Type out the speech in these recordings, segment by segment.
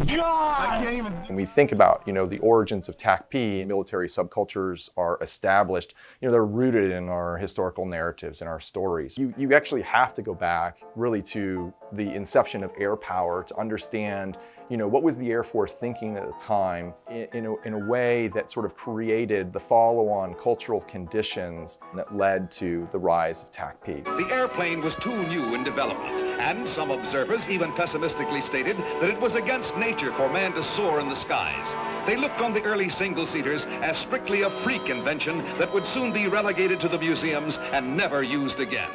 God! I can't even. When we think about, the origins of TACP, military subcultures are established, they're rooted in our historical narratives and our stories. You actually have to go back really to the inception of air power to understand, what was the Air Force thinking at the time in a way that sort of created the follow-on cultural conditions that led to the rise of TACP. The airplane was too new in development, and some observers even pessimistically stated that it was against nature for man to soar in the skies. They looked on the early single-seaters as strictly a freak invention that would soon be relegated to the museums and never used again.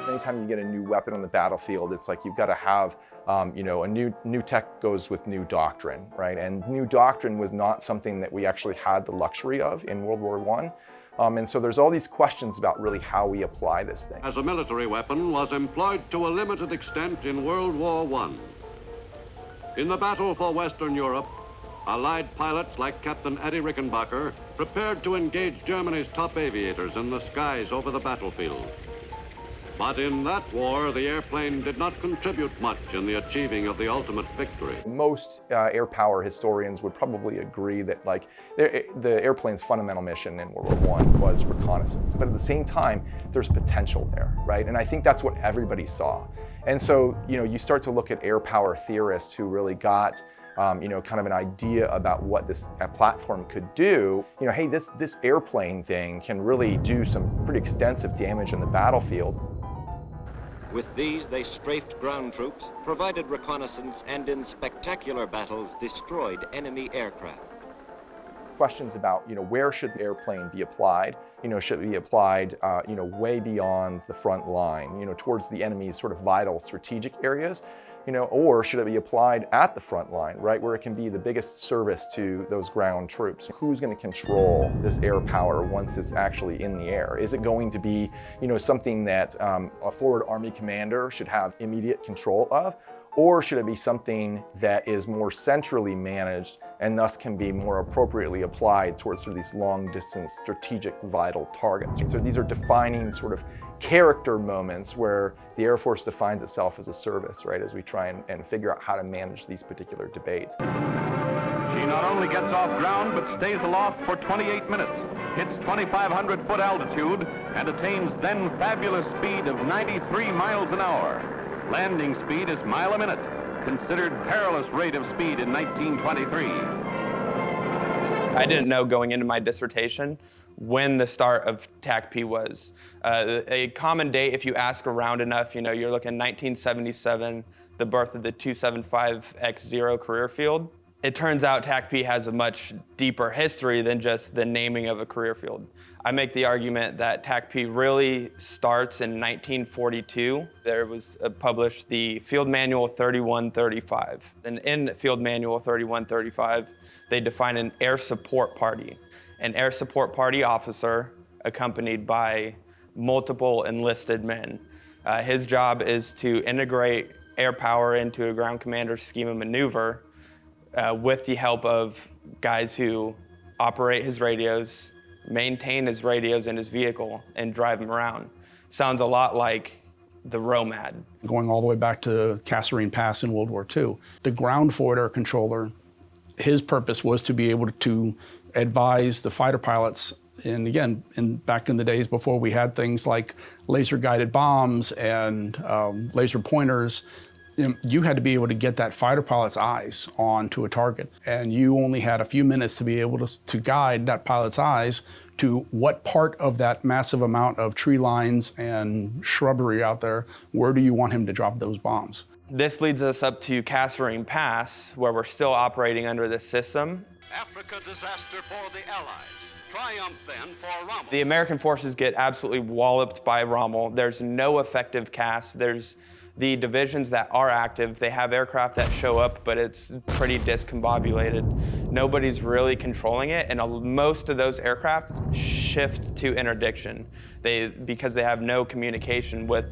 Anytime you get a new weapon on the battlefield, it's like you've got to have, a new tech goes with new doctrine, right? And new doctrine was not something that we actually had the luxury of in World War I. And so there's all these questions about really how we apply this thing. As a military weapon was employed to a limited extent in World War I. In the battle for Western Europe, Allied pilots like Captain Eddie Rickenbacker prepared to engage Germany's top aviators in the skies over the battlefield. But in that war, the airplane did not contribute much in the achieving of the ultimate victory. Most air power historians would probably agree that the airplane's fundamental mission in World War I was reconnaissance. But at the same time, there's potential there, right? And I think that's what everybody saw. And so, you start to look at air power theorists who really got kind of an idea about what this platform could do. Hey, this airplane thing can really do some pretty extensive damage in the battlefield. With these, they strafed ground troops, provided reconnaissance, and in spectacular battles, destroyed enemy aircraft. Questions about, where should the airplane be applied? Should it be applied, way beyond the front line, towards the enemy's sort of vital strategic areas? Or should it be applied at the front line, right, where it can be the biggest service to those ground troops? Who's going to control this air power once it's actually in the air? Is it going to be, something that a forward Army commander should have immediate control of? Or should it be something that is more centrally managed and thus can be more appropriately applied towards sort of these long-distance strategic vital targets? So these are defining sort of character moments where the Air Force defines itself as a service, right, as we try and figure out how to manage these particular debates. She not only gets off ground, but stays aloft for 28 minutes, hits 2,500-foot altitude, and attains then fabulous speed of 93 miles an hour. Landing speed is mile a minute, considered perilous rate of speed in 1923. I didn't know going into my dissertation when the start of TACP was. A common date, if you ask around enough, you're looking 1977, the birth of the 275X0 career field. It turns out TACP has a much deeper history than just the naming of a career field. I make the argument that TACP really starts in 1942. There was published the Field Manual 3135. And in Field Manual 3135, they define an air support party. An air support party officer accompanied by multiple enlisted men. His job is to integrate air power into a ground commander's scheme of maneuver with the help of guys who operate his radios, maintain his radios in his vehicle, and drive him around. Sounds a lot like the ROMAD. Going all the way back to Kasserine Pass in World War II, the ground forward air controller, his purpose was to be able to advise the fighter pilots, and again, back in the days before we had things like laser-guided bombs and laser pointers, you had to be able to get that fighter pilot's eyes onto a target. And you only had a few minutes to be able to guide that pilot's eyes to what part of that massive amount of tree lines and shrubbery out there, where do you want him to drop those bombs? This leads us up to Kasserine Pass, where we're still operating under this system. Africa disaster for the Allies. Triumph then for Rommel. The American forces get absolutely walloped by Rommel. There's no effective CAS. There's the divisions that are active, they have aircraft that show up, but it's pretty discombobulated. Nobody's really controlling it, and most of those aircraft shift to interdiction because they have no communication with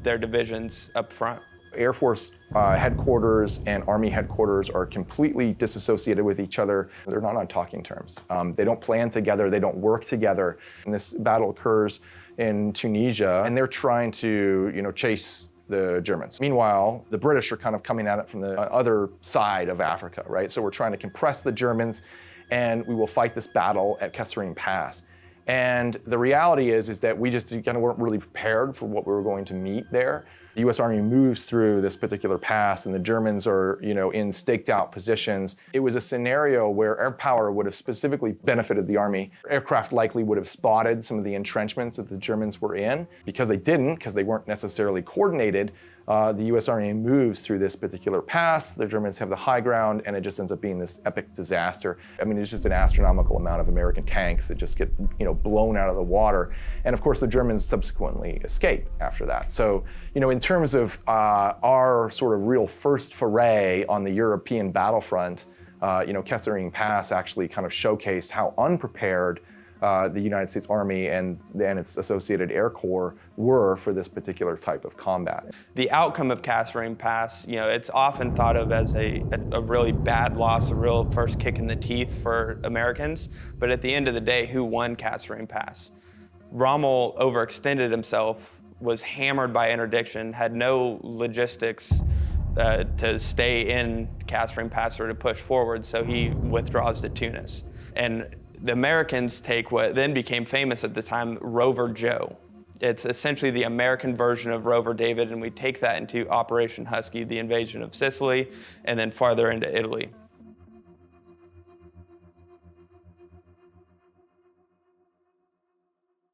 their divisions up front. Air Force headquarters and Army headquarters are completely disassociated with each other. They're not on talking terms. They don't plan together, they don't work together. And this battle occurs in Tunisia, and they're trying to, chase the Germans. Meanwhile, the British are kind of coming at it from the other side of Africa, right? So we're trying to compress the Germans, and we will fight this battle at Kasserine Pass. And the reality is that we just kind of weren't really prepared for what we were going to meet there. The U.S. Army moves through this particular pass, and the Germans are, in staked out positions. It was a scenario where air power would have specifically benefited the Army. Aircraft likely would have spotted some of the entrenchments that the Germans were in. Because they didn't, because they weren't necessarily coordinated, the U.S. Army moves through this particular pass. The Germans have the high ground, and it just ends up being this epic disaster. I mean, it's just an astronomical amount of American tanks that just get, blown out of the water. And of course, the Germans subsequently escape after that. So, in terms of our sort of real first foray on the European battlefront, Kasserine Pass actually kind of showcased how unprepared the United States Army and its associated Air Corps were for this particular type of combat. The outcome of Kasserine Pass, it's often thought of as a really bad loss, a real first kick in the teeth for Americans. But at the end of the day, who won Kasserine Pass? Rommel overextended himself, was hammered by interdiction, had no logistics to stay in Kasserine Pass or to push forward, so he withdraws to Tunis. And the Americans take what then became famous at the time, Rover Joe. It's essentially the American version of Rover David, and we take that into Operation Husky, the invasion of Sicily, and then farther into Italy.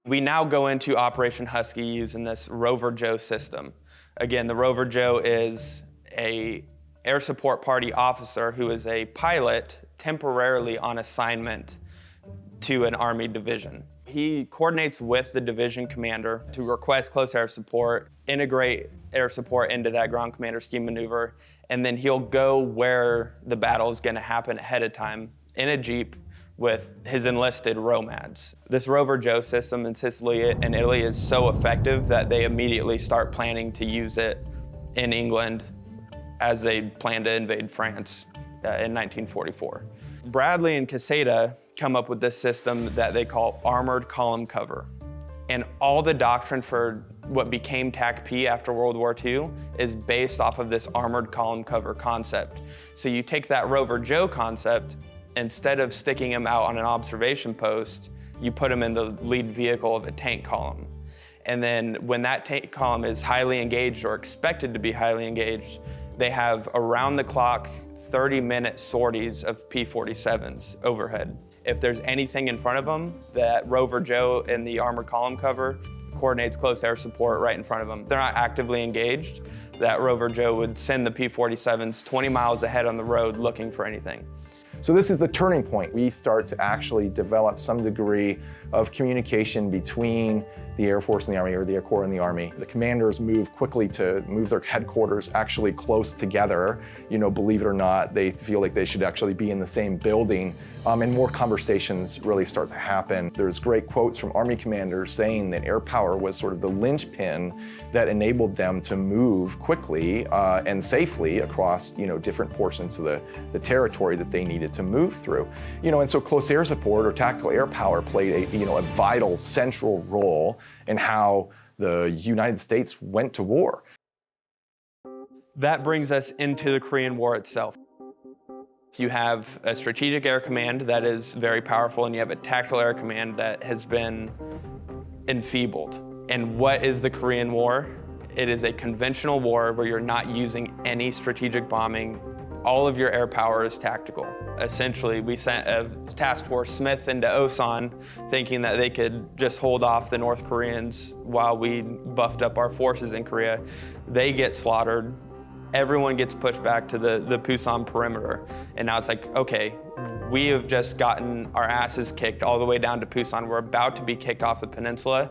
We now go into Operation Husky using this Rover Joe system. Again, the Rover Joe is an air support party officer who is a pilot temporarily on assignment to an Army division. He coordinates with the division commander to request close air support, integrate air support into that ground commander scheme maneuver, and then he'll go where the battle is going to happen ahead of time in a Jeep with his enlisted ROMADs. This Rover Joe system in Sicily and Italy is so effective that they immediately start planning to use it in England as they plan to invade France in 1944. Bradley and Caseta come up with this system that they call armored column cover. And all the doctrine for what became TACP after World War II is based off of this armored column cover concept. So you take that Rover Joe concept, instead of sticking him out on an observation post, you put him in the lead vehicle of a tank column. And then when that tank column is highly engaged or expected to be highly engaged, they have around the clock 30-minute sorties of P-47s overhead. If there's anything in front of them, that Rover Joe in the armored column cover coordinates close air support right in front of them. They're not actively engaged. That Rover Joe would send the P-47s 20 miles ahead on the road looking for anything. So this is the turning point. We start to actually develop some degree of communication between the Air Force and the Army, or the Air Corps and the Army. The commanders move quickly to move their headquarters actually close together. Believe it or not, they feel like they should actually be in the same building, and more conversations really start to happen. There's great quotes from Army commanders saying that air power was sort of the linchpin that enabled them to move quickly and safely across, different portions of the territory that they needed to move through. And so close air support or tactical air power played a vital central role in how the United States went to war. That brings us into the Korean War itself. You have a strategic air command that is very powerful, and you have a tactical air command that has been enfeebled. And what is the Korean War? It is a conventional war where you're not using any strategic bombing. All of your air power is tactical. Essentially, we sent a task force Smith into Osan thinking that they could just hold off the North Koreans while we buffed up our forces in Korea. They get slaughtered. Everyone gets pushed back to the Pusan perimeter. And now it's like, okay, we have just gotten our asses kicked all the way down to Pusan. We're about to be kicked off the peninsula.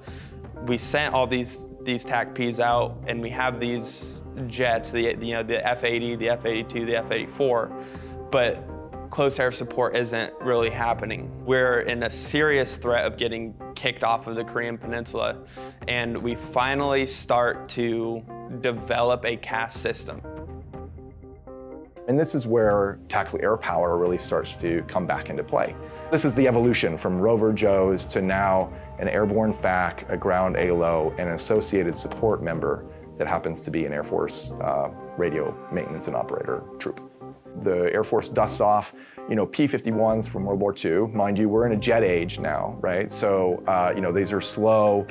We sent all these TACPs out, and we have these jets, the F-80, the F-82, the F-84, but close air support isn't really happening. We're in a serious threat of getting kicked off of the Korean Peninsula, and we finally start to develop a CAS system. And this is where tactical air power really starts to come back into play. This is the evolution from Rover Joes to now an airborne FAC, a ground ALO, and an associated support member that happens to be an Air Force radio maintenance and operator troop. The Air Force dusts off, P-51s from World War II. Mind you, we're in a jet age now, right? So, these are slow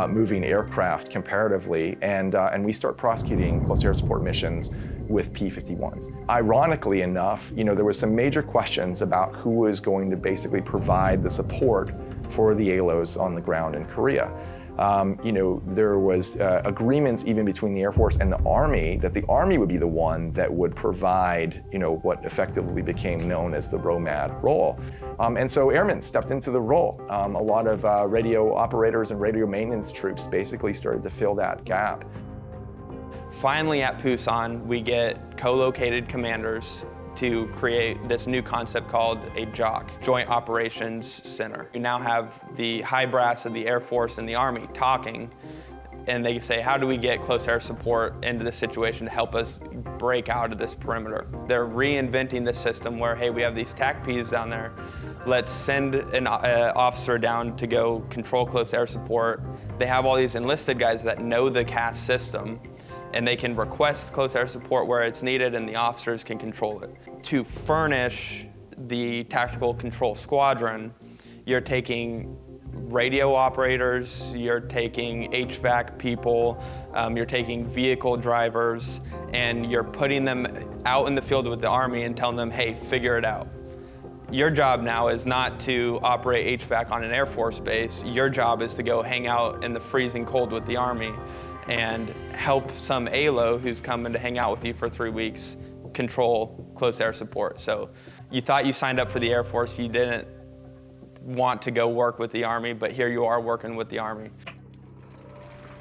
moving aircraft comparatively, and we start prosecuting close air support missions with P-51s. Ironically enough, there was some major questions about who was going to basically provide the support for the ALOs on the ground in Korea. There was agreements even between the Air Force and the Army that the Army would be the one that would provide, what effectively became known as the ROMAD role. And so airmen stepped into the role. A lot of radio operators and radio maintenance troops basically started to fill that gap. Finally at Pusan, we get co-located commanders to create this new concept called a JOC, Joint Operations Center. You now have the high brass of the Air Force and the Army talking, and they say, how do we get close air support into this situation to help us break out of this perimeter? They're reinventing the system where, hey, we have these TACPs down there. Let's send an officer down to go control close air support. They have all these enlisted guys that know the CAS system, and they can request close air support where it's needed, and the officers can control it. To furnish the tactical control squadron, you're taking radio operators, you're taking HVAC people, you're taking vehicle drivers, and you're putting them out in the field with the Army and telling them, hey, figure it out. Your job now is not to operate HVAC on an Air Force base. Your job is to go hang out in the freezing cold with the Army and help some ALO who's coming to hang out with you for 3 weeks control close air support. So you thought you signed up for the Air Force, you didn't want to go work with the Army, but here you are working with the Army.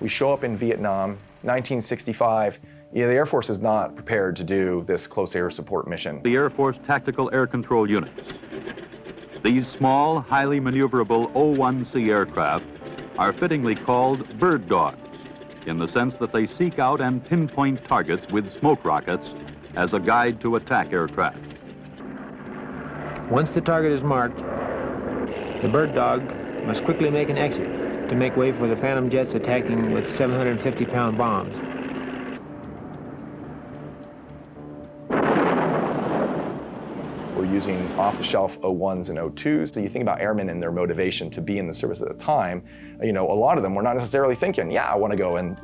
We show up in Vietnam, 1965. The Air Force is not prepared to do this close air support mission. The Air Force Tactical Air Control Units. These small, highly maneuverable O-1C aircraft are fittingly called bird dogs, in the sense that they seek out and pinpoint targets with smoke rockets as a guide to attack aircraft. Once the target is marked, the bird dog must quickly make an exit to make way for the Phantom jets attacking with 750-pound bombs. We're using off-the-shelf O1s and O2s. So you think about airmen and their motivation to be in the service at the time, a lot of them were not necessarily thinking, yeah, I want to go and,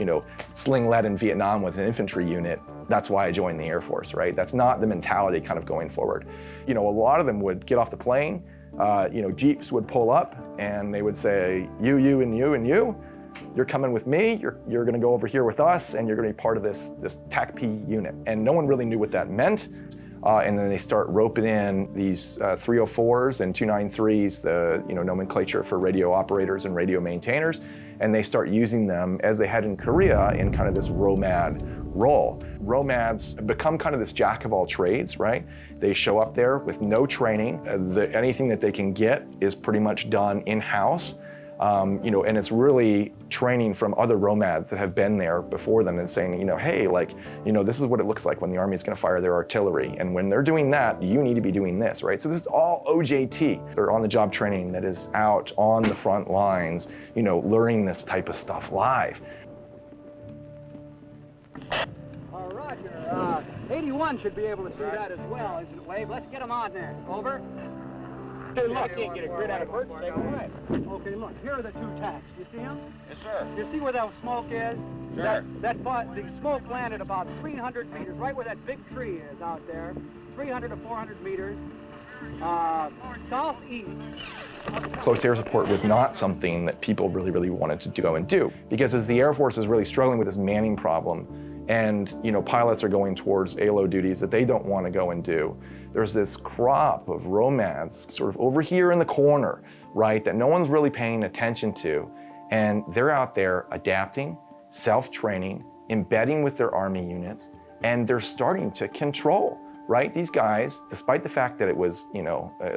sling lead in Vietnam with an infantry unit. That's why I joined the Air Force, right? That's not the mentality kind of going forward. A lot of them would get off the plane, Jeeps would pull up and they would say, you, and you, and you. You're coming with me, you're gonna go over here with us, and you're gonna be part of this TACP unit. And no one really knew what that meant. And then they start roping in these 304s and 293s, the nomenclature for radio operators and radio maintainers, and they start using them as they had in Korea in kind of this ROMAD role. ROMADs become kind of this jack of all trades, right? They show up there with no training. Anything that they can get is pretty much done in-house. And it's really training from other ROMADs that have been there before them and saying, hey, this is what it looks like when the Army is going to fire their artillery. And when they're doing that, you need to be doing this, right? So this is all OJT. They're on-the-job training that is out on the front lines, learning this type of stuff live. Roger. 81 should be able to see that as well, isn't it, Wave? Let's get them on there. Over. Hey, look, can't get a grid out of bird stay away. Okay, look, here are the two TACs. You see them? Yes, sir. You see where that smoke is? Sure. The smoke landed about 300 meters, right where that big tree is out there. 300 to 400 meters. Southeast. Close air support was not something that people really wanted to go and do, because as the Air Force is really struggling with this manning problem, and pilots are going towards ALO duties that they don't want to go and do, there's this crop of ROMADs sort of over here in the corner, right, that no one's really paying attention to. And they're out there adapting, self-training, embedding with their Army units, and they're starting to control, right? These guys, despite the fact that it was,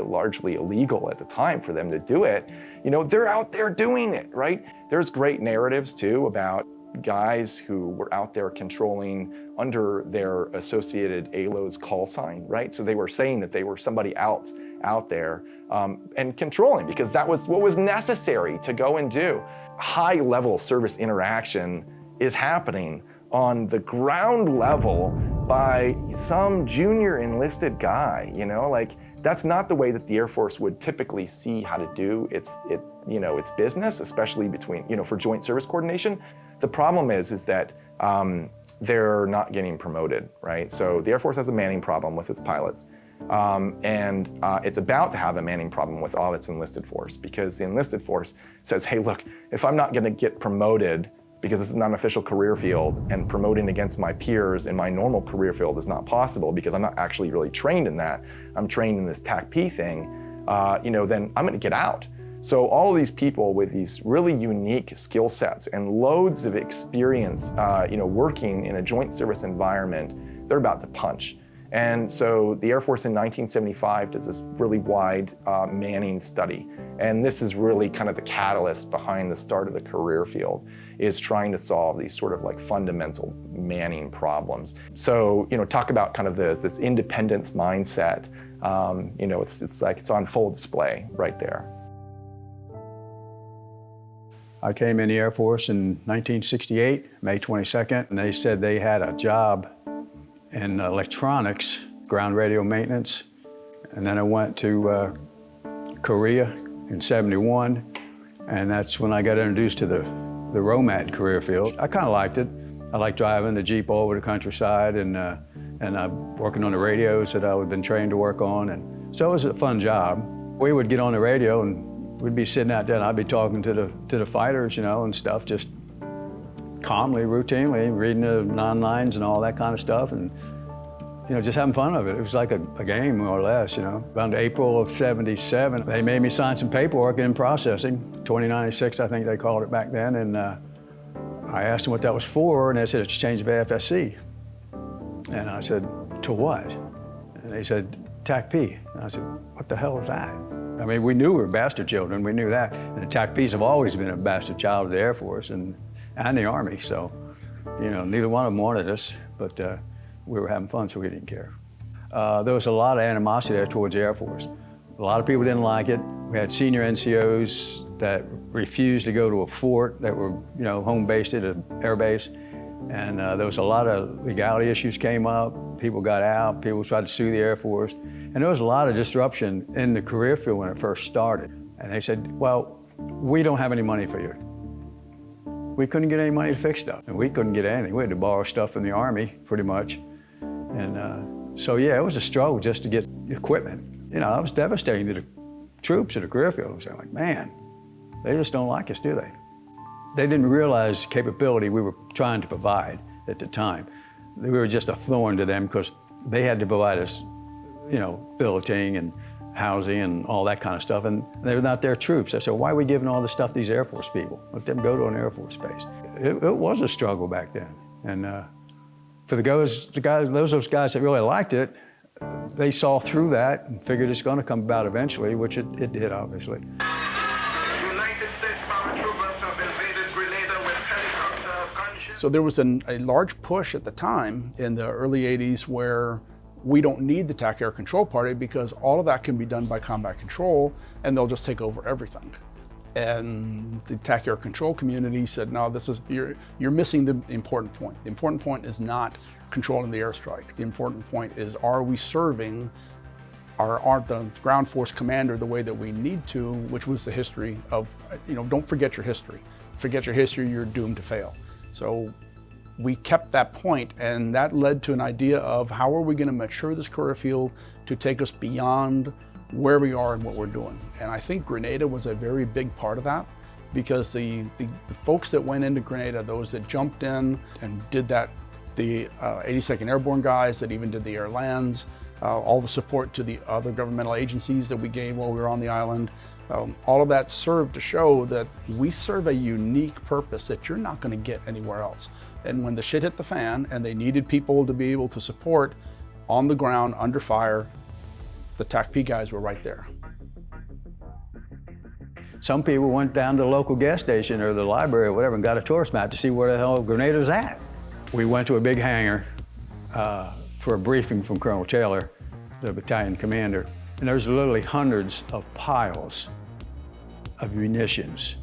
largely illegal at the time for them to do it, they're out there doing it, right? There's great narratives too about guys who were out there controlling under their associated ALO's call sign, right? So they were saying that they were somebody else out there and controlling, because that was what was necessary to go and do. High-level service interaction is happening on the ground level by some junior enlisted guy, you know, like that's not the way that the Air Force would typically see how to do its business, especially between, you know, for joint service coordination. The problem is that they're not getting promoted, right? So the Air Force has a manning problem with its pilots. And it's about to have a manning problem with all its enlisted force, because the enlisted force says, hey, look, if I'm not gonna get promoted because this is not an official career field, and promoting against my peers in my normal career field is not possible because I'm not actually really trained in that, I'm trained in this TACP thing, you know, then I'm gonna get out. So all of these people with these really unique skill sets and loads of experience, you know, working in a joint service environment, they're about to punch. And so the Air Force in 1975 does this really wide manning study. And this is really kind of the catalyst behind the start of the career field, is trying to solve these sort of like fundamental manning problems. So, you know, talk about kind of this independence mindset. You know, it's like it's on full display right there. I came in the Air Force in 1968, May 22nd, and they said they had a job in electronics, ground radio maintenance. And then I went to Korea in '71, and that's when I got introduced to the ROMAD career field. I kind of liked it. I liked driving the Jeep all over the countryside and working on the radios that I had been trained to work on. And so it was a fun job. We would get on the radio and we'd be sitting out there and I'd be talking to the fighters, you know, and stuff, just calmly, routinely, reading the non-lines and all that kind of stuff, and you know, just having fun of it. It was like a game, more or less, you know. Around April of '77, they made me sign some paperwork in processing, 2096, I think they called it back then, and I asked them what that was for, and they said it's a change of AFSC. And I said, to what? And they said, TACP. And I said, what the hell is that? I mean, we knew we were bastard children, we knew that, and the TACPs have always been a bastard child of the Air Force and the Army, so, you know, neither one of them wanted us, but we were having fun, so we didn't care. There was a lot of animosity there towards the Air Force. A lot of people didn't like it. We had senior NCOs that refused to go to a fort that were, you know, home-based at an air base, and there was a lot of legality issues came up. People got out, people tried to sue the Air Force, and there was a lot of disruption in the career field when it first started. And they said, well, we don't have any money for you. We couldn't get any money to fix stuff, and we couldn't get anything. We had to borrow stuff from the Army, pretty much. And so, yeah, it was a struggle just to get equipment. You know, it was devastating to the troops at the career field. I was like, man, they just don't like us, do they? They didn't realize the capability we were trying to provide at the time. We were just a thorn to them because they had to provide us, you know, billeting and housing and all that kind of stuff, and they were not their troops. I said, why are we giving all this stuff to these Air Force people? Let them go to an Air Force base. It was a struggle back then, and for those guys that really liked it, they saw through that and figured it's going to come about eventually, which it did, obviously. United States paratroopers have invaded Grenada with helicopter gunship. So there was a large push at the time in the early '80s where we don't need the TAC air control party because all of that can be done by combat control and they'll just take over everything. And the TAC air control community said, no, you're missing the important point. The important point is not controlling the airstrike. The important point is, are we serving the ground force commander the way that we need to, which was the history of, you know, don't forget your history. Forget your history, you're doomed to fail. So we kept that point, and that led to an idea of how are we going to mature this career field to take us beyond where we are and what we're doing. And I think Grenada was a very big part of that, because the folks that went into Grenada, those that jumped in and did that, the 82nd Airborne guys that even did the air lands, all the support to the other governmental agencies that we gave while we were on the island, all of that served to show that we serve a unique purpose that you're not going to get anywhere else. And when the shit hit the fan and they needed people to be able to support on the ground, under fire, the TACP guys were right there. Some people went down to the local gas station or the library or whatever and got a tourist map to see where the hell Grenada was at. We went to a big hangar for a briefing from Colonel Taylor, the battalion commander, and there's literally hundreds of piles of munitions.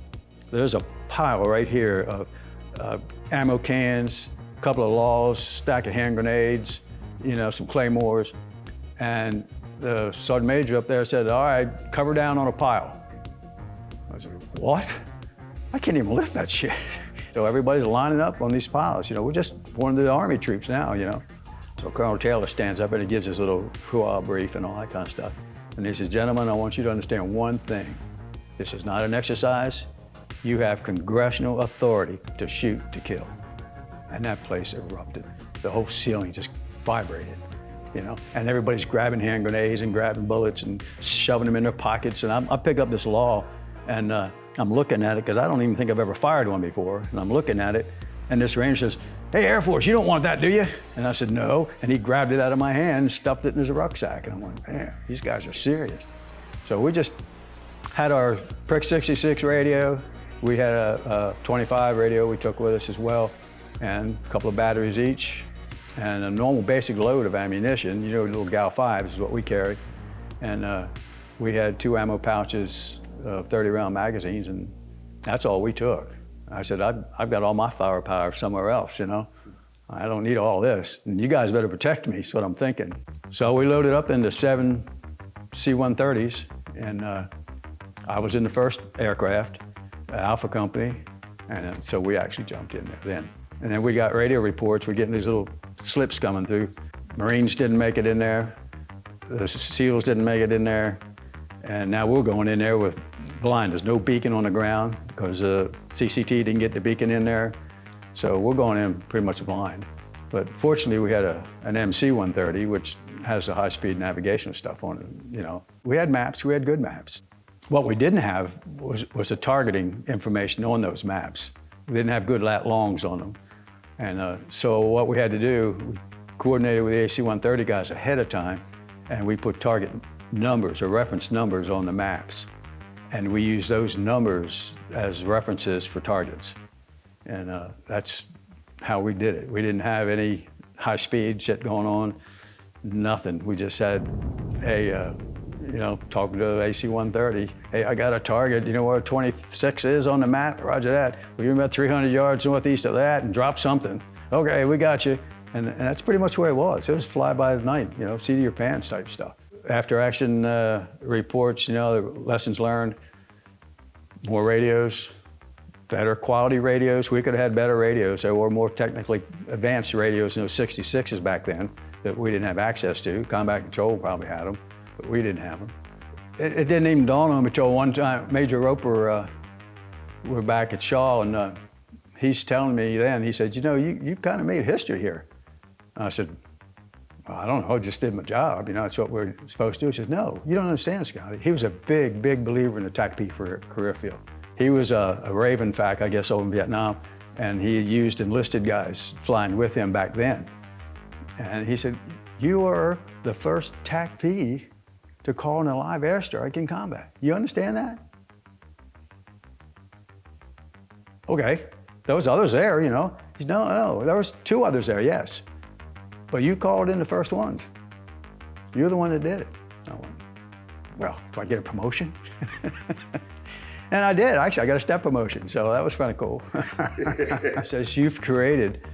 There's a pile right here of ammo cans, a couple of laws, stack of hand grenades, you know, some claymores. And the sergeant major up there said, all right, cover down on a pile. I said, what? I can't even lift that shit. So everybody's lining up on these piles. You know, we're just one of the Army troops now, you know. So Colonel Taylor stands up and he gives his little hoo-ah brief and all that kind of stuff. And he says, gentlemen, I want you to understand one thing. This is not an exercise. You have congressional authority to shoot to kill. And that place erupted. The whole ceiling just vibrated, you know? And everybody's grabbing hand grenades and grabbing bullets and shoving them in their pockets. And I pick up this law and I'm looking at it because I don't even think I've ever fired one before. And I'm looking at it and this ranger says, hey, Air Force, you don't want that, do you? And I said, no. And he grabbed it out of my hand and stuffed it in his rucksack. And I'm like, man, these guys are serious. So we just had our Prick 66 radio. We had a 25 radio we took with us as well, and a couple of batteries each, and a normal basic load of ammunition. You know, little Gal 5s is what we carry. And we had 2 ammo pouches of 30-round magazines, and that's all we took. I said, I've got all my firepower somewhere else, you know? I don't need all this, and you guys better protect me, is what I'm thinking. So we loaded up into 7 C-130s, and I was in the first aircraft, Alpha Company, and so we actually jumped in there then. And then we got radio reports. We're getting these little slips coming through. Marines didn't make it in there. The SEALs didn't make it in there. And now we're going in there with blind. There's no beacon on the ground because CCT didn't get the beacon in there. So we're going in pretty much blind. But fortunately, we had an MC-130, which has the high-speed navigation stuff on it, you know. We had maps, we had good maps. What we didn't have was the targeting information on those maps. We didn't have good lat longs on them. And so what we had to do, we coordinated with the AC-130 guys ahead of time, and we put target numbers or reference numbers on the maps. And we used those numbers as references for targets. And that's how we did it. We didn't have any high-speed shit going on, nothing. We just had a, you know, talking to the AC-130. Hey, I got a target. You know where 26 is on the map? Roger that. We're about 300 yards northeast of that and drop something. Okay, we got you. And that's pretty much where it was. It was fly by night, you know, seat of your pants type stuff. After action reports, you know, the lessons learned, more radios, better quality radios. We could have had better radios. There were more technically advanced radios in those 66s back then that we didn't have access to. Combat Control probably had them, but we didn't have them. It didn't even dawn on me until one time, Major Roper, we're back at Shaw, and he's telling me then, he said, you know, you kind of made history here. And I said, well, I don't know, I just did my job, you know, that's what we're supposed to do. He says, no, you don't understand, Scotty. He was a big, big believer in the TACP career field. He was a Raven FAC, I guess, over in Vietnam, and he used enlisted guys flying with him back then. And he said, you are the first TACP to call an alive airstrike in combat. You understand that? Okay, there was others there, you know. He said, no, there was 2 others there, yes. But you called in the first ones. You're the one that did it. I went, well, do I get a promotion? And I did, actually, I got a step promotion, so that was kind of cool. He says, you've created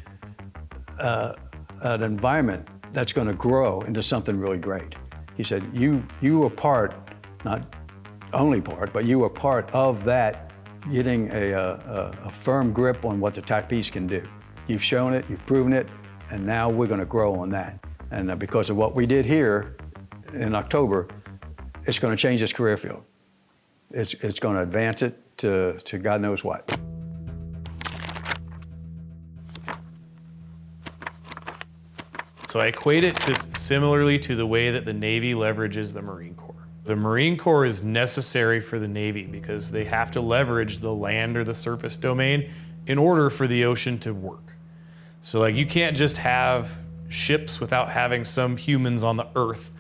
an environment that's going to grow into something really great. He said, you were part, not only part, but you were part of that, getting a firm grip on what the TACPs can do. You've shown it, you've proven it, and now we're going to grow on that. And because of what we did here in October, it's going to change this career field. It's going to advance it to God knows what. So I equate it to similarly to the way that the Navy leverages the Marine Corps. The Marine Corps is necessary for the Navy because they have to leverage the land or the surface domain in order for the ocean to work. So like you can't just have ships without having some humans on the earth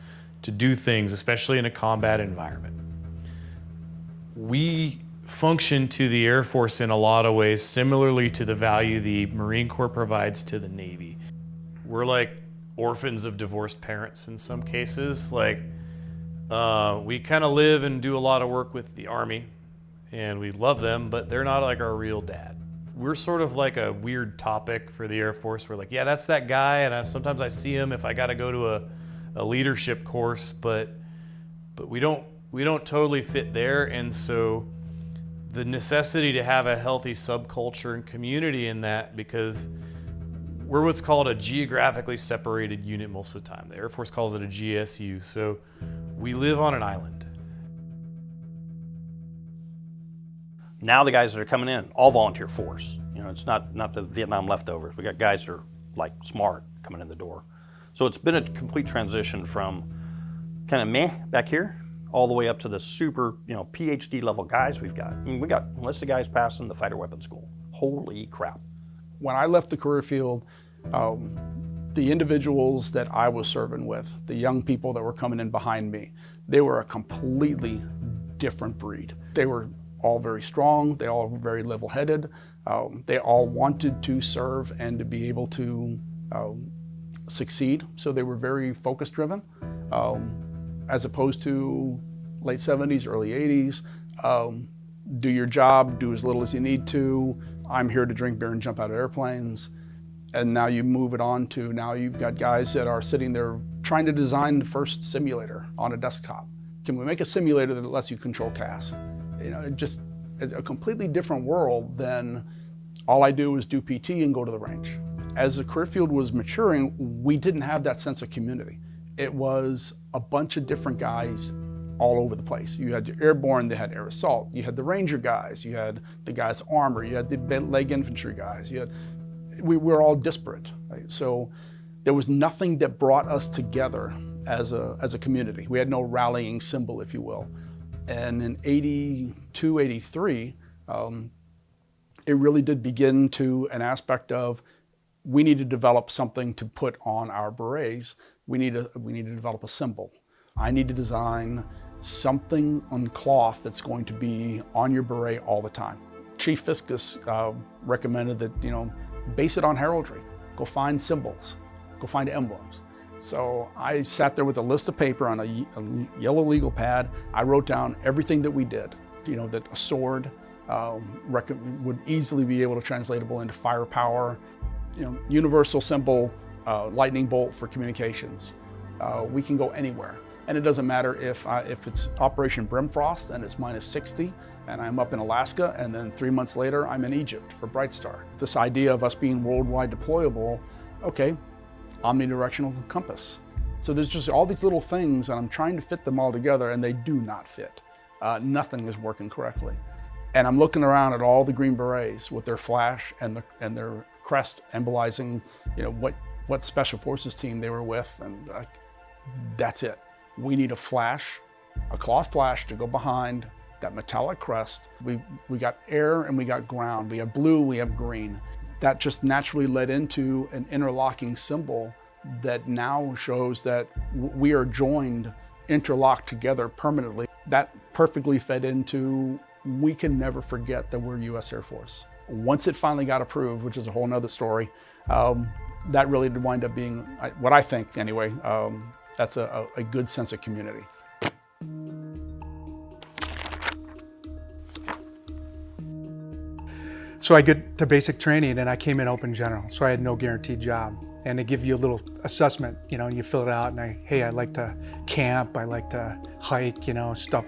to do things, especially in a combat environment. We function to the Air Force in a lot of ways similarly to the value the Marine Corps provides to the Navy. We're like orphans of divorced parents in some cases. Like we kind of live and do a lot of work with the Army and we love them, but they're not like our real dad. we're sort of like a weird topic for the Air Force. We're like, yeah, that's that guy, and sometimes I see him if I got to go to a leadership course, but we don't totally fit there. And so the necessity to have a healthy subculture and community in that, because we're what's called a geographically separated unit most of the time. The Air Force calls it a GSU. So we live on an island. Now the guys that are coming in, all volunteer force. You know, it's not the Vietnam leftovers. We got guys that are like smart coming in the door. So it's been a complete transition from kind of meh back here all the way up to the super, you know, PhD level guys we've got. I mean, we got enlisted guys passing the fighter weapons school. Holy crap. When I left the career field, the individuals that I was serving with, the young people that were coming in behind me, they were a completely different breed. They were all very strong, they all were very level-headed, they all wanted to serve and to be able to succeed, so they were very focus-driven, as opposed to late 70s, early 80s, do your job, do as little as you need to, I'm here to drink beer and jump out of airplanes. And now you move it on to, now you've got guys that are sitting there trying to design the first simulator on a desktop. Can we make a simulator that lets you control CAS? You know, it just, it's a completely different world than all I do is do PT and go to the range. As the career field was maturing, we didn't have that sense of community. It was a bunch of different guys all over the place. You had your airborne, they had air assault, you had the ranger guys, you had the guys armor, you had the leg infantry guys, we were all disparate. Right? So there was nothing that brought us together as a community. We had no rallying symbol, if you will. And in 82, 83, it really did begin to an aspect of, we need to develop something to put on our berets. We need to develop a symbol. I need to design something on cloth that's going to be on your beret all the time. Chief Fiscus recommended that, you know, base it on heraldry. Go find symbols, go find emblems. So I sat there with a list of paper on a yellow legal pad. I wrote down everything that we did. You know, that a sword would easily be able to translatable into firepower. You know, universal symbol, lightning bolt for communications. We can go anywhere. And it doesn't matter if it's Operation Brimfrost and it's -60 and I'm up in Alaska, and then 3 months later I'm in Egypt for Bright Star. This idea of us being worldwide deployable, okay, omnidirectional compass. So there's just all these little things, and I'm trying to fit them all together, and they do not fit. Nothing is working correctly. And I'm looking around at all the Green Berets with their flash and their crest embolizing, you know, what special forces team they were with, and that's it. We need a flash, a cloth flash to go behind that metallic crest. We got air and we got ground. We have blue, we have green. That just naturally led into an interlocking symbol that now shows that we are joined, interlocked together permanently. That perfectly fed into, we can never forget that we're U.S. Air Force. Once it finally got approved, which is a whole nother story, that really did wind up being, what I think anyway, that's a good sense of community. So I get to basic training and I came in open general, so I had no guaranteed job. And they give you a little assessment, you know, and you fill it out, and I like to camp, I like to hike, you know, stuff,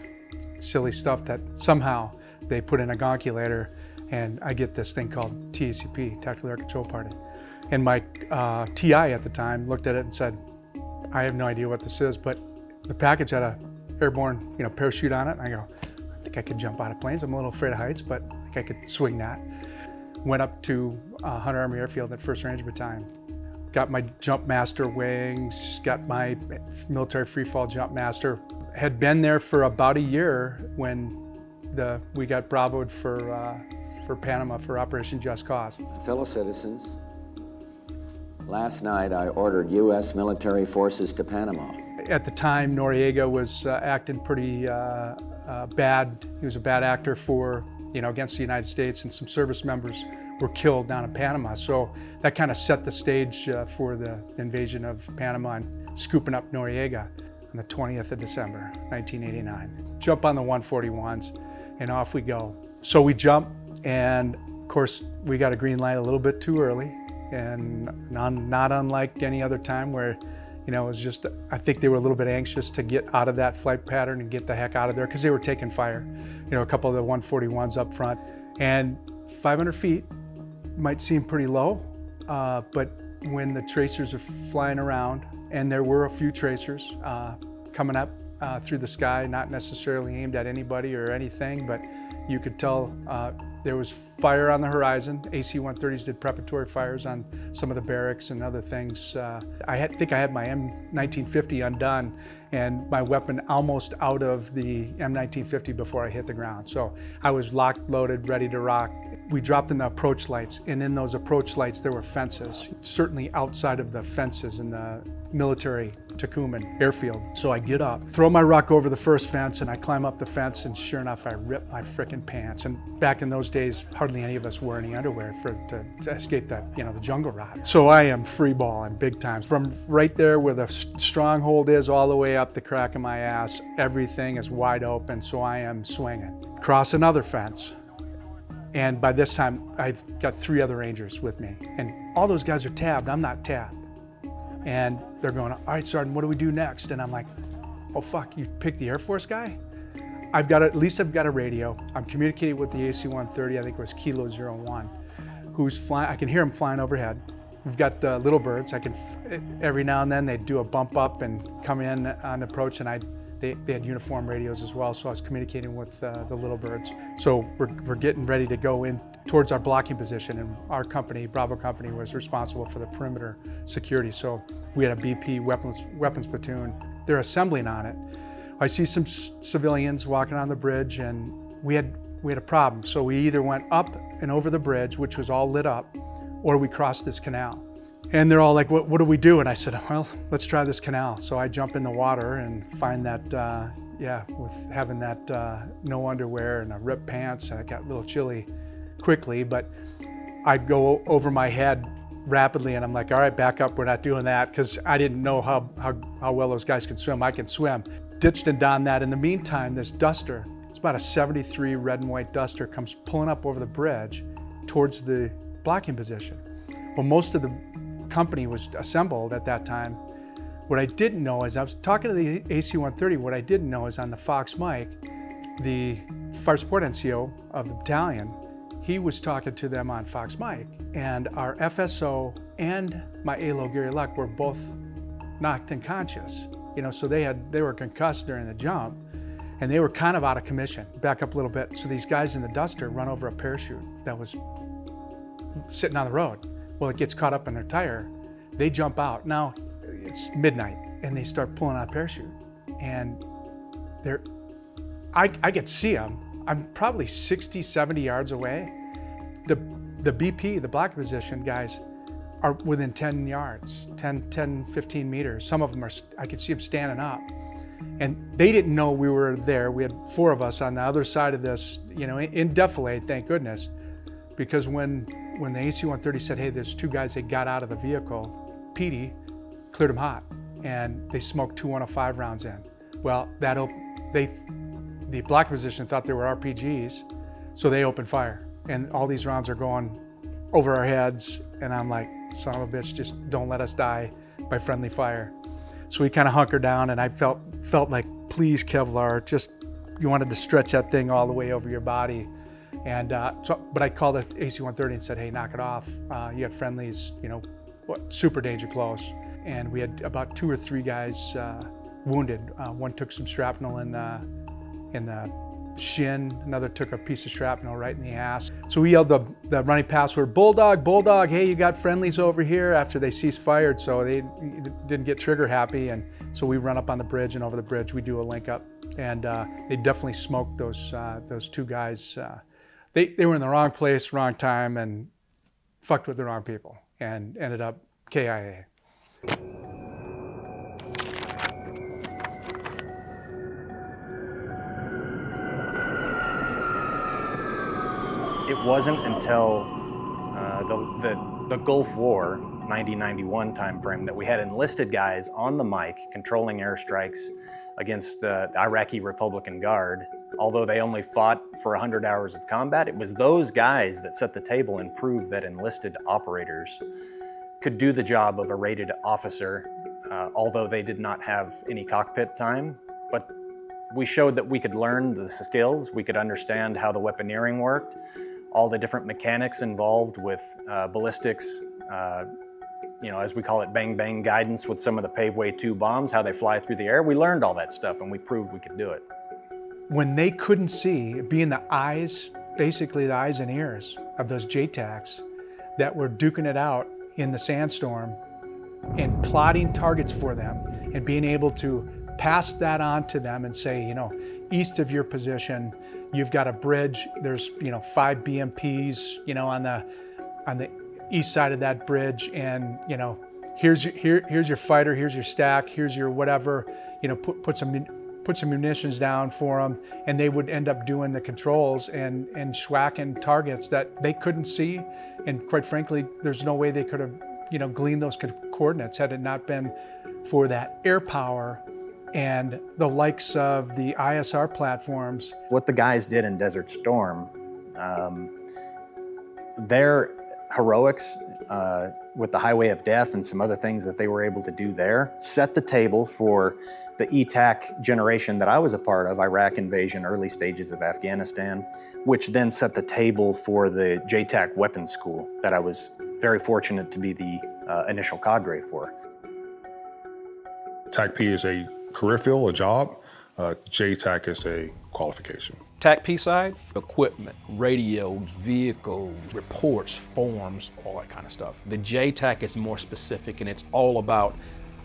silly stuff that somehow they put in a calculator, and I get this thing called TACP, Tactical Air Control Party. And my TI at the time looked at it and said, I have no idea what this is, but the package had a airborne, you know, parachute on it. And I go, I think I could jump out of planes. I'm a little afraid of heights, but I think I could swing that. Went up to Hunter Army Airfield at 1st Ranger Battalion. Got my jump master wings, got my military freefall jump master. Had been there for about a year when we got bravoed for Panama for Operation Just Cause. Fellow citizens, last night I ordered U.S. military forces to Panama. At the time, Noriega was acting pretty bad. He was a bad actor for, you know, against the United States, and some service members were killed down in Panama. So that kind of set the stage for the invasion of Panama and scooping up Noriega on the 20th of December, 1989. Jump on the 141s and off we go. So we jump, and Of course, we got a green light a little bit too early, and not unlike any other time where, you know, it was just, I think they were a little bit anxious to get out of that flight pattern and get the heck out of there because they were taking fire. You know, a couple of the 141s up front. And 500 feet might seem pretty low, but when the tracers are flying around, and there were a few tracers coming up through the sky, not necessarily aimed at anybody or anything, but you could tell there was fire on the horizon. AC-130s did preparatory fires on some of the barracks and other things. I think I had my M1950 undone and my weapon almost out of the M1950 before I hit the ground. So I was locked, loaded, ready to rock. We dropped in the approach lights, and in those approach lights there were fences, certainly outside of the fences in the military Tucuman airfield. So I get up, throw my ruck over the first fence, and I climb up the fence, and sure enough, I rip my frickin' pants. And back in those days, hardly any of us wore any underwear to escape that, you know, the jungle rot. So I am free balling big times. From right there where the stronghold is all the way up the crack of my ass, everything is wide open, so I am swinging. Cross another fence. And by this time, I've got 3 other Rangers with me. And all those guys are tabbed, I'm not tabbed. And they're going, all right, Sergeant, what do we do next? And I'm like, oh fuck, you picked the Air Force guy? At least I've got a radio. I'm communicating with the AC-130, I think it was Kilo 01, who's flying, I can hear him flying overhead. We've got the little birds. Every now and then they'd do a bump up and come in on approach, and they had uniform radios as well, so I was communicating with the little birds. So we're getting ready to go in towards our blocking position, and our company, Bravo Company, was responsible for the perimeter security. So we had a BP weapons platoon. They're assembling on it. I see some civilians walking on the bridge, and we had a problem. So we either went up and over the bridge, which was all lit up, or we crossed this canal. And they're all like, what do we do? And I said, well, let's try this canal. So I jump in the water and find that, with having that no underwear and a ripped pants, I got a little chilly quickly, but I go over my head rapidly and I'm like, all right, back up, we're not doing that, because I didn't know how well those guys can swim. I can swim. Ditched and donned that. In the meantime, this duster, it's about a 73 red and white duster, comes pulling up over the bridge towards the blocking position. Well, most of the company was assembled at that time. What I didn't know is, I was talking to the AC-130, what I didn't know is on the Fox mic, the fire support NCO of the battalion, he was talking to them on Fox mic, and our FSO and my ALO Gary Luck were both knocked unconscious. You know, so they were concussed during the jump, and they were kind of out of commission. Back up a little bit. So these guys in the duster run over a parachute that was sitting on the road. Well, it gets caught up in their tire. They jump out. Now it's midnight, and they start pulling out a parachute. And I could see them. I'm probably 60, 70 yards away. The BP, the block position guys, are within 10 yards, 10, 15 meters. Some of them I could see them standing up. And they didn't know we were there. We had 4 of us on the other side of this, you know, in defilade, thank goodness. Because when the AC-130 said, hey, there's 2 guys that got out of the vehicle, Petey cleared them hot, and they smoked 2 105 rounds in. Well, the block position thought they were RPGs, so they opened fire. And all these rounds are going over our heads, and I'm like, son of a bitch, just don't let us die by friendly fire. So we kind of hunkered down, and I felt like, please, Kevlar, just, you wanted to stretch that thing all the way over your body. And but I called the AC-130 and said, hey, knock it off. You had friendlies, you know, super danger close. And we had about 2 or 3 guys wounded. One took some shrapnel in the shin, another took a piece of shrapnel right in the ass. So we yelled the running password, Bulldog, Bulldog, hey, you got friendlies over here, after they ceased fired, so they didn't get trigger happy. And so we run up on the bridge, and over the bridge we do a link up. And they definitely smoked those 2 guys. They were in the wrong place, wrong time, and fucked with the wrong people, and ended up KIA. It wasn't until the Gulf War, 90-91 timeframe, that we had enlisted guys on the mic controlling airstrikes against the Iraqi Republican Guard. Although they only fought for 100 hours of combat, it was those guys that set the table and proved that enlisted operators could do the job of a rated officer, although they did not have any cockpit time. But we showed that we could learn the skills, we could understand how the weaponeering worked, all the different mechanics involved with ballistics, as we call it, bang-bang guidance with some of the Paveway 2 bombs, how they fly through the air. We learned all that stuff and we proved we could do it. When they couldn't see, being the eyes, basically the eyes and ears of those JTACs that were duking it out in the sandstorm and plotting targets for them and being able to pass that on to them and say, east of your position, you've got a bridge, there's 5 BMPs, on the east side of that bridge, and here's your fighter, here's your stack, here's your whatever, put some munitions down for them, and they would end up doing the controls and schwacking targets that they couldn't see, and quite frankly, there's no way they could have gleaned those coordinates had it not been for that air power and the likes of the ISR platforms. What the guys did in Desert Storm, their heroics with the Highway of Death and some other things that they were able to do there set the table for the ETAC generation that I was a part of, Iraq invasion, early stages of Afghanistan, which then set the table for the JTAC weapons school that I was very fortunate to be the initial cadre for. TACP is a career field, a job. JTAC is a qualification. TACP side, equipment, radios, vehicles, reports, forms, all that kind of stuff. The JTAC is more specific, and it's all about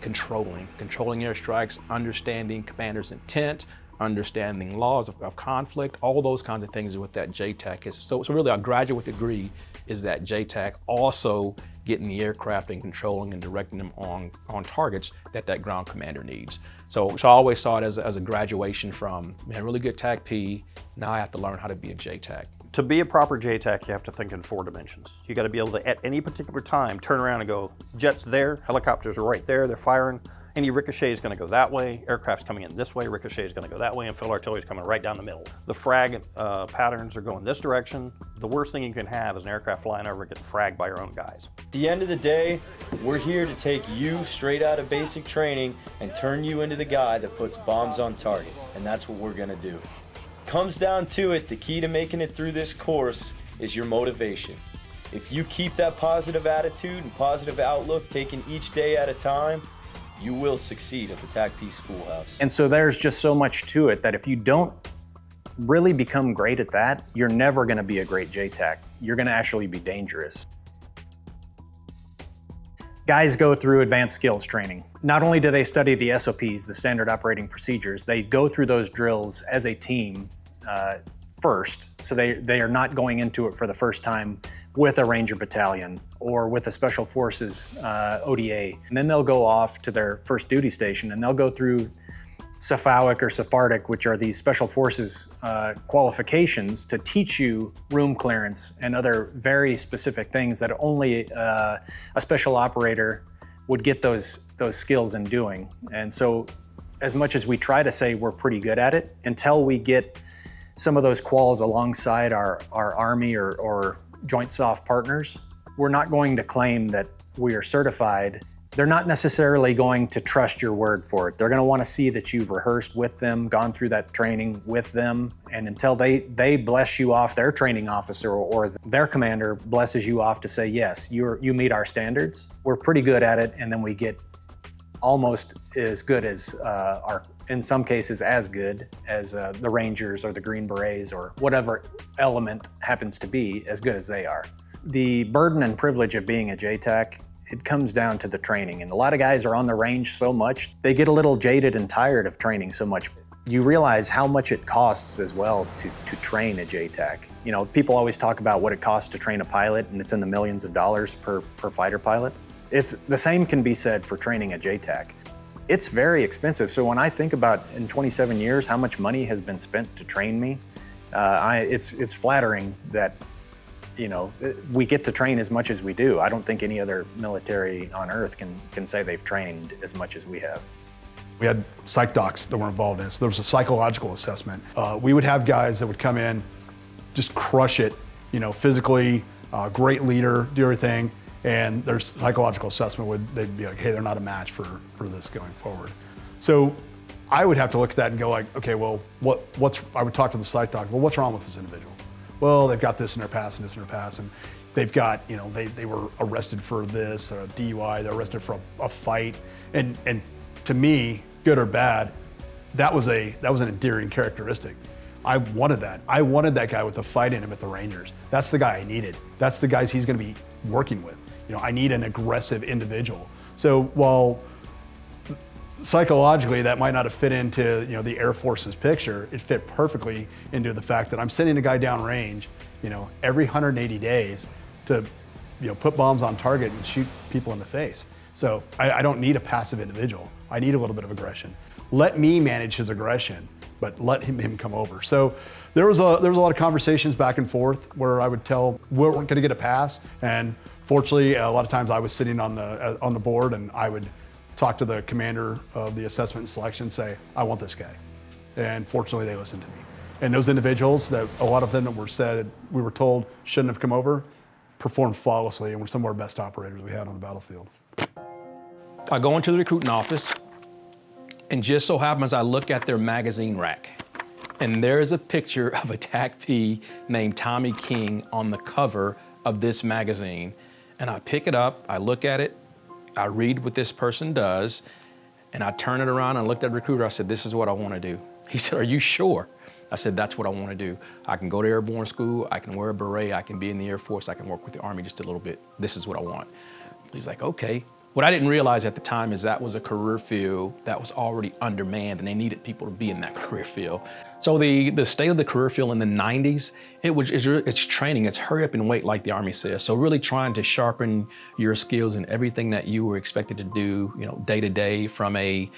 controlling airstrikes, understanding commander's intent, understanding laws of conflict, all those kinds of things is what that JTAC is. So really our graduate degree is that JTAC, also getting the aircraft and controlling and directing them on targets that ground commander needs. So I always saw it as a graduation from, really good TACP, now I have to learn how to be a JTAC. To be a proper JTAC, you have to think in 4 dimensions. You got to be able to, at any particular time, turn around and go, jets there, helicopters are right there, they're firing. Any ricochet is going to go that way, aircraft's coming in this way, ricochet is going to go that way, and field artillery is coming right down the middle. The frag patterns are going this direction. The worst thing you can have is an aircraft flying over getting fragged by your own guys. At the end of the day, we're here to take you straight out of basic training and turn you into the guy that puts bombs on target, and that's what we're going to do. Comes down to it, the key to making it through this course is your motivation. If you keep that positive attitude and positive outlook, taking each day at a time, you will succeed at the TACP schoolhouse. And so there's just so much to it that if you don't really become great at that, you're never going to be a great JTAC. You're going to actually be dangerous. Guys go through advanced skills training. Not only do they study the SOPs, the standard operating procedures, they go through those drills as a team first. So they are not going into it for the first time with a Ranger battalion or with a Special Forces ODA. And then they'll go off to their first duty station and they'll go through SFAUC or SFARTIC, which are these Special Forces qualifications to teach you room clearance and other very specific things that only a special operator would get those skills in doing. And so as much as we try to say we're pretty good at it, until we get some of those quals alongside our Army or Joint SOF partners, we're not going to claim that we are certified. They're not necessarily going to trust your word for it. They're going to want to see that you've rehearsed with them, gone through that training with them, and until they bless you off, their training officer or their commander blesses you off to say, yes, you meet our standards, we're pretty good at it, and then we get almost as good as in some cases as good as the Rangers or the Green Berets or whatever element happens to be, as good as they are. The burden and privilege of being a JTAC, it comes down to the training. And a lot of guys are on the range so much, they get a little jaded and tired of training so much. You realize how much it costs as well to train a JTAC. You know, people always talk about what it costs to train a pilot, and it's in the millions of dollars per fighter pilot. It's the same can be said for training a JTAC. It's very expensive. So when I think about in 27 years how much money has been spent to train me, it's flattering that, you know, we get to train as much as we do. I don't think any other military on earth can say they've trained as much as we have. We had psych docs that were involved in it, so there was a psychological assessment. We would have guys that would come in, just crush it, you know, physically, great leader, do everything, and their psychological assessment they'd be like, hey, they're not a match for this going forward. So I would have to look at that and go like, okay, well, I would talk to the psych doc, well, what's wrong with this individual? Well, they've got this in their past and this in their past, and they've got, you know, they were arrested for this, a DUI, they're arrested for a fight, and to me, good or bad, that was an endearing characteristic. I wanted that. I wanted that guy with the fight in him at the Rangers. That's the guy I needed. That's the guys he's going to be working with. You know, I need an aggressive individual. So while psychologically that might not have fit into, you know, the Air Force's picture, it fit perfectly into the fact that I'm sending a guy downrange, you know, every 180 days to, you know, put bombs on target and shoot people in the face. So I don't need a passive individual. I need a little bit of aggression. Let me manage his aggression, but let him come over. So there was a lot of conversations back and forth where I would tell, we're going to get a pass, and fortunately, a lot of times I was sitting on the board, and I would talk to the commander of the assessment and selection, say, I want this guy. And fortunately, they listened to me. And those individuals, that a lot of them that we were told shouldn't have come over, performed flawlessly and were some of our best operators we had on the battlefield. I go into the recruiting office, and just so happens I look at their magazine rack, and there is a picture of a TACP named Tommy King on the cover of this magazine. And I pick it up, I look at it, I read what this person does, and I turn it around and looked at the recruiter. I said, this is what I want to do. He said, are you sure? I said, that's what I want to do. I can go to airborne school, I can wear a beret, I can be in the Air Force, I can work with the Army just a little bit. This is what I want. He's like, okay. What I didn't realize at the time is that was a career field that was already undermanned, and they needed people to be in that career field. So the state of the career field in the 90s, it's training, it's hurry up and wait, like the Army says. So really trying to sharpen your skills in everything that you were expected to do, you know, day to day from a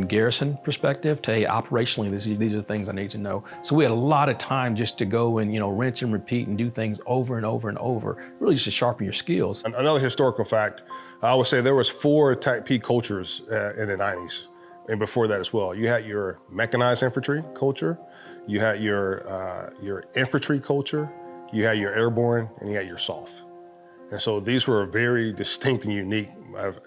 garrison perspective to, hey, operationally, these are the things I need to know. So we had a lot of time just to go and, you know, rinse and repeat and do things over and over and over, really just to sharpen your skills. Another historical fact, I would say there was 4 TACP cultures in the 90s, and before that as well. You had your mechanized infantry culture, you had your infantry culture, you had your airborne, and you had your SOF. And so these were very distinct and unique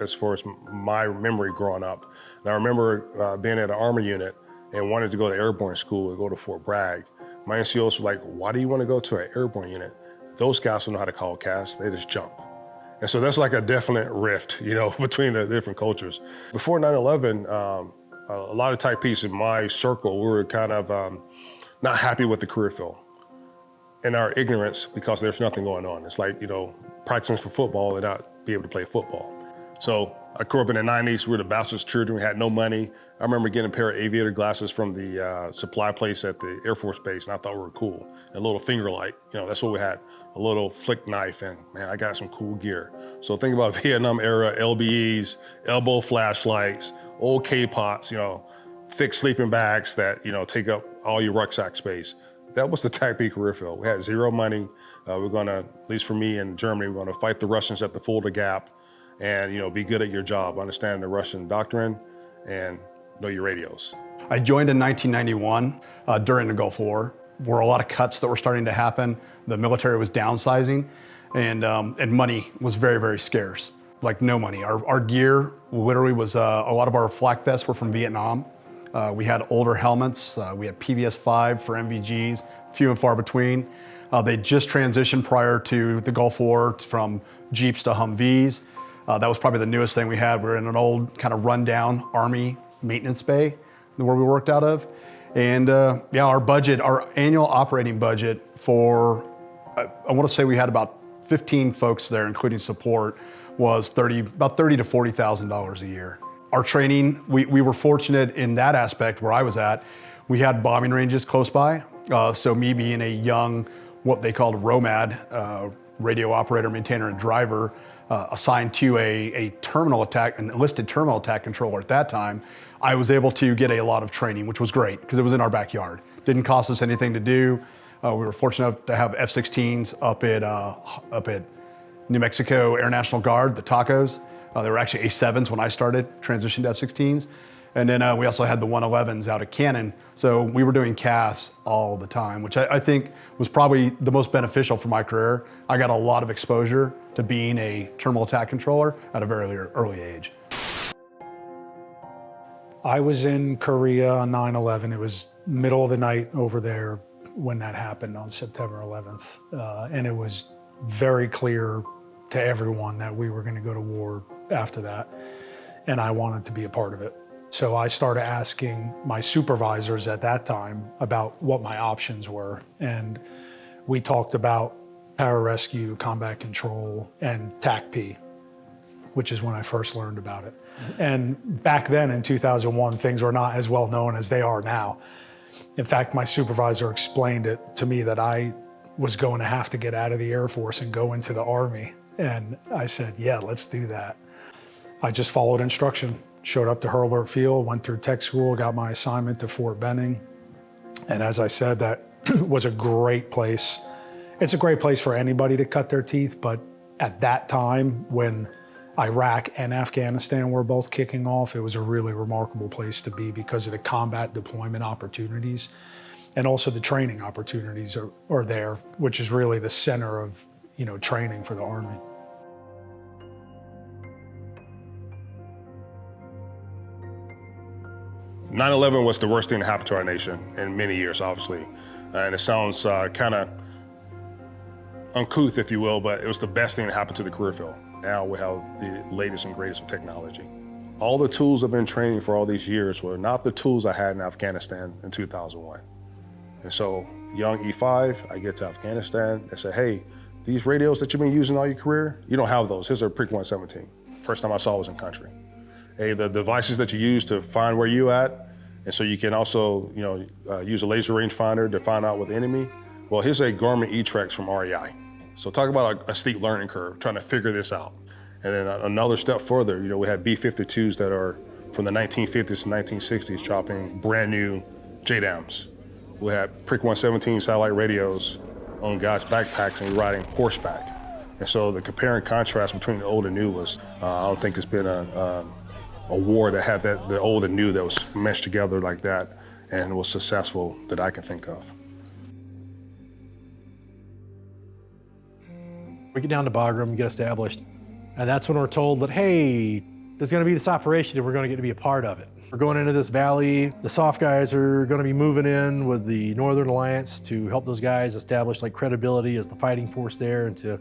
as far as my memory growing up. And I remember being at an Army unit and wanted to go to airborne school and go to Fort Bragg. My NCOs were like, why do you want to go to an airborne unit? Those guys don't know how to call cast, they just jump. And so that's like a definite rift, you know, between the different cultures. Before 9/11, a lot of TACPs in my circle, we were kind of not happy with the career field and our ignorance because there's nothing going on. It's like, you know, practicing for football and not be able to play football. So I grew up in the 90s, we were the bastard's children, we had no money. I remember getting a pair of aviator glasses from the supply place at the Air Force Base, and I thought we were cool. A little finger light, you know, that's what we had. A little flick knife, and man, I got some cool gear. So think about Vietnam era LBEs, elbow flashlights, old K-pots, you know, thick sleeping bags that, you know, take up all your rucksack space. That was the TACP career field. We had zero money. We're gonna, at least for me in Germany, we're gonna fight the Russians at the Fulda Gap and, you know, be good at your job, understand the Russian doctrine and know your radios. I joined in 1991 during the Gulf War. There were a lot of cuts that were starting to happen. The military was downsizing, and money was very, very scarce. Like no money. Our gear literally was, a lot of our flak vests were from Vietnam. We had older helmets. We had PVS-5 for MVGs, few and far between. They just transitioned prior to the Gulf War from Jeeps to Humvees. That was probably the newest thing we had. We were in an old kind of rundown Army maintenance bay where we worked out of. And yeah, our budget, our annual operating budget for, I want to say we had about 15 folks there, including support, was about $30,000 to $40,000 a year. Our training, we were fortunate in that aspect where I was at. We had bombing ranges close by. So me being a young, what they called ROMAD, radio operator, maintainer, and driver, assigned to a terminal attack, an enlisted terminal attack controller at that time, I was able to get a lot of training, which was great because it was in our backyard. Didn't cost us anything to do. We were fortunate to have F-16s up at New Mexico Air National Guard, the TACOs. They were actually A7s when I started, transitioned to F-16s. And then we also had the 111s out of Cannon. So we were doing CAS all the time, which I think was probably the most beneficial for my career. I got a lot of exposure to being a terminal attack controller at a very early age. I was in Korea on 9/11. It was middle of the night over there when that happened on September 11th. And it was very clear to everyone that we were going to go to war after that. And I wanted to be a part of it. So I started asking my supervisors at that time about what my options were. And we talked about pararescue, combat control, and TACP, which is when I first learned about it. And back then in 2001, things were not as well known as they are now. In fact, my supervisor explained it to me that I was going to have to get out of the Air Force and go into the Army. And I said, yeah, let's do that. I just followed instruction, showed up to Hurlburt Field, went through tech school, got my assignment to Fort Benning. And as I said, that was a great place. It's a great place for anybody to cut their teeth, but at that time when Iraq and Afghanistan were both kicking off, it was a really remarkable place to be because of the combat deployment opportunities and also the training opportunities are there, which is really the center of, training for the Army. "9/11 was the worst thing that happened to our nation in many years, obviously. And it sounds kind of uncouth, if you will, but it was the best thing that happened to the career field. Now we have the latest and greatest of technology. All the tools I've been training for all these years were not the tools I had in Afghanistan in 2001. And so, young E5, I get to Afghanistan, they say, hey, these radios that you've been using all your career, you don't have those. Here's a Prick 117. First time I saw it was in country. Hey, the devices that you use to find where you at, and so you can also, use a laser rangefinder to find out what the enemy. Well, here's a Garmin E-Trex from REI. So talk about a steep learning curve, trying to figure this out. And then another step further, we had B-52s that are from the 1950s and 1960s dropping brand new JDAMs. We had Prick 117 satellite radios on guys' backpacks and riding horseback. And so the compare and contrast between the old and new was, I don't think it's been a war that had the old and new that was meshed together like that and was successful that I can think of. We get down to Bagram, get established, and that's when we're told that, hey, there's gonna be this operation and we're gonna get to be a part of it. We're going into this valley. The soft guys are gonna be moving in with the Northern Alliance to help those guys establish credibility as the fighting force there and to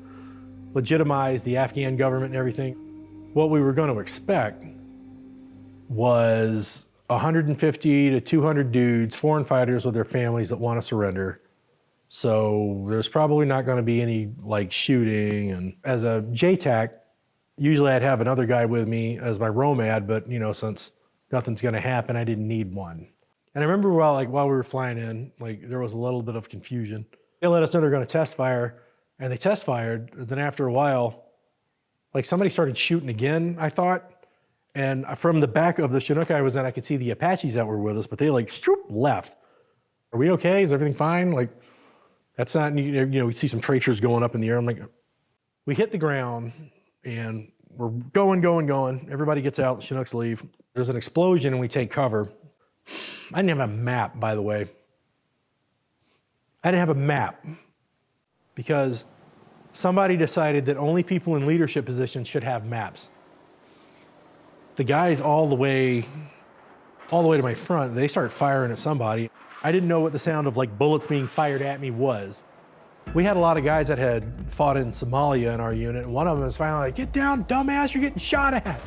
legitimize the Afghan government and everything. What we were gonna expect was 150 to 200 dudes, foreign fighters with their families that wanna surrender. So there's probably not going to be any shooting. And as a JTAC, usually I'd have another guy with me as my ROMAD, but since nothing's going to happen, I didn't need one. And I remember while we were flying in, there was a little bit of confusion. They let us know they're going to test fire, and they test fired. And then after a while, somebody started shooting again, I thought. And from the back of the Chinook I was in, I could see the Apaches that were with us, but they left. Are we okay? Is everything fine? That's not, we see some trachers going up in the air. I'm like, we hit the ground and we're going. Everybody gets out, the Chinooks leave. There's an explosion and we take cover. I didn't have a map, by the way. I didn't have a map because somebody decided that only people in leadership positions should have maps. The guys all the way to my front, they start firing at somebody. I didn't know what the sound of bullets being fired at me was. We had a lot of guys that had fought in Somalia in our unit, and one of them was finally like, get down, dumbass, you're getting shot at.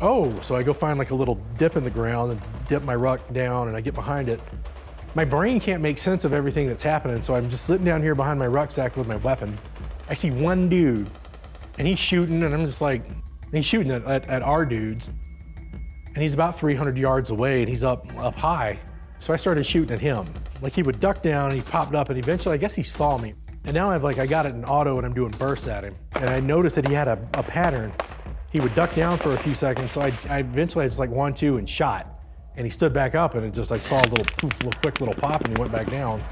Oh, so I go find a little dip in the ground and dip my ruck down and I get behind it. My brain can't make sense of everything that's happening, so I'm just sitting down here behind my rucksack with my weapon. I see one dude, and he's shooting, and I'm just he's shooting at our dudes, and he's about 300 yards away, and he's up high. So I started shooting at him. He would duck down, and he popped up, and eventually, I guess he saw me. And now I got it in auto, and I'm doing bursts at him. And I noticed that he had a pattern. He would duck down for a few seconds, so I eventually just 1, 2, and shot. And he stood back up, and it just saw a little poof, quick little pop, and he went back down.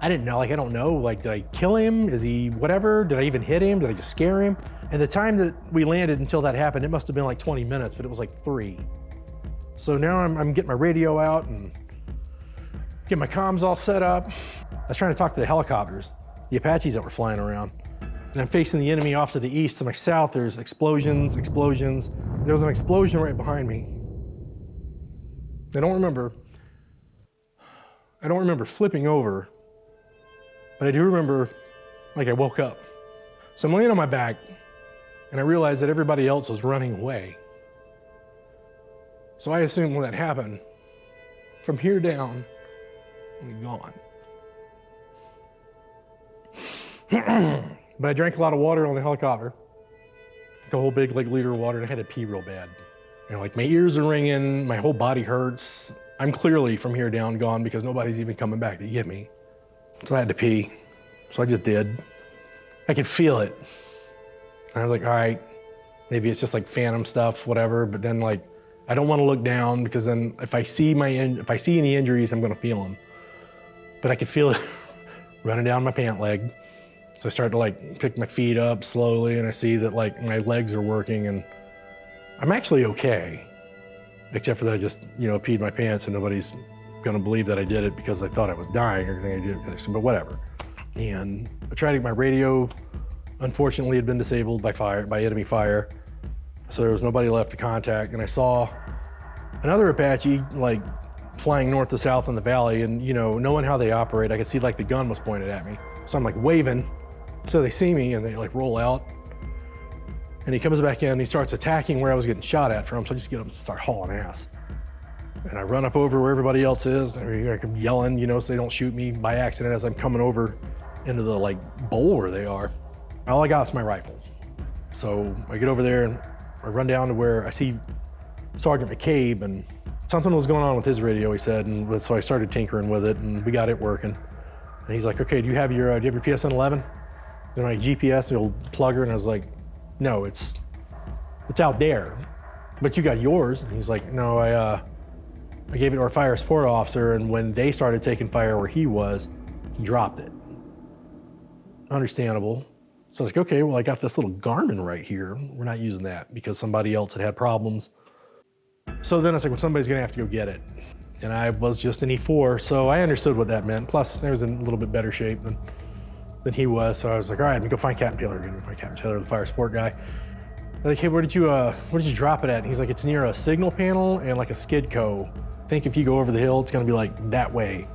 I didn't know, like, I don't know, like, did I kill him? Is he whatever? Did I even hit him? Did I just scare him? And the time that we landed until that happened, it must have been like 20 minutes, but it was like 3. So now I'm getting my radio out and get my comms all set up. I was trying to talk to the helicopters, the Apaches that were flying around. And I'm facing the enemy off to the east. To my south, there's explosions. There was an explosion right behind me. I don't remember flipping over, but I do remember, like, I woke up. So I'm laying on my back, and I realized that everybody else was running away. So I assumed when that happened, from here down, I'm gone. But I drank a lot of water on the helicopter, like a whole big liter of water, and I had to pee real bad. You know, like, my ears are ringing, my whole body hurts. I'm clearly from here down gone because nobody's even coming back to get me. So I had to pee, so I just did. I could feel it. And I was like, all right, maybe it's just like phantom stuff, whatever. But then, like, I don't want to look down because then if I see any injuries, I'm going to feel them. But I could feel it running down my pant leg. So I start to, like, pick my feet up slowly, and I see that, like, my legs are working, and I'm actually okay, except for that I just, you know, peed my pants, and nobody's going to believe that I did it because I thought I was dying or anything I did, but whatever. And I tried to get my radio, unfortunately, had been disabled by enemy fire, so there was nobody left to contact. And I saw another Apache, like, flying north to south in the valley, and, you know, knowing how they operate, I could see, like, the gun was pointed at me. So I'm, like, waving, so they see me and they, like, roll out. And he comes back in and he starts attacking where I was getting shot at from, so I just get up and start hauling ass. And I run up over where everybody else is, and I'm yelling, you know, so they don't shoot me by accident as I'm coming over into the, like, bowl where they are. All I got is my rifle. So I get over there and I run down to where I see Sergeant McCabe, and something was going on with his radio, he said, and so I started tinkering with it, and we got it working. And he's like, okay, do you have your PSN 11? And my GPS, the old plugger, and I was like, no, it's out there, but you got yours. And he's like, no, I gave it to our fire support officer, and when they started taking fire where he was, he dropped it. Understandable. So I was like, okay, well, I got this little Garmin right here. We're not using that because somebody else had problems. So then I was like, well, somebody's gonna have to go get it. And I was just an E4, so I understood what that meant. Plus, I was in a little bit better shape than he was. So I was like, all right, let me go find Captain Taylor. I'm gonna find Captain Taylor, the fire support guy. I'm like, hey, where did you drop it at? And he's like, it's near a signal panel and, like, a skid co. I think if you go over the hill, it's gonna be, like, that way.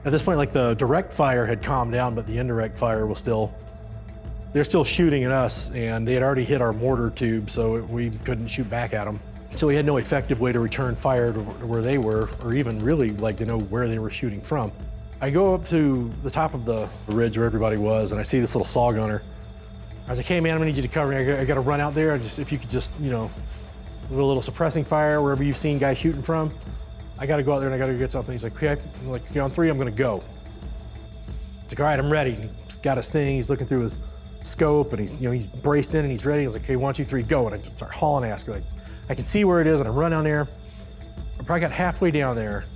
At this point, like, the direct fire had calmed down, but the indirect fire was they're still shooting at us, and they had already hit our mortar tube, so we couldn't shoot back at them. So we had no effective way to return fire to where they were, or even really, like, to know where they were shooting from. I go up to the top of the ridge where everybody was, and I see this little saw gunner. I was like, hey man, I'm gonna need you to cover me. I gotta run out there. If you could just, you know, do a little suppressing fire wherever you've seen guys shooting from. I gotta go out there and I gotta get something. He's like, okay, I'm like, okay, on 3, I'm gonna go. He's like, all right, I'm ready. And he's got his thing, he's looking through his scope, and he's braced in and he's ready. I was like, okay, 1, 2, 3, go. And I just start hauling ass. Like, I can see where it is, and I run down there. I probably got halfway down there.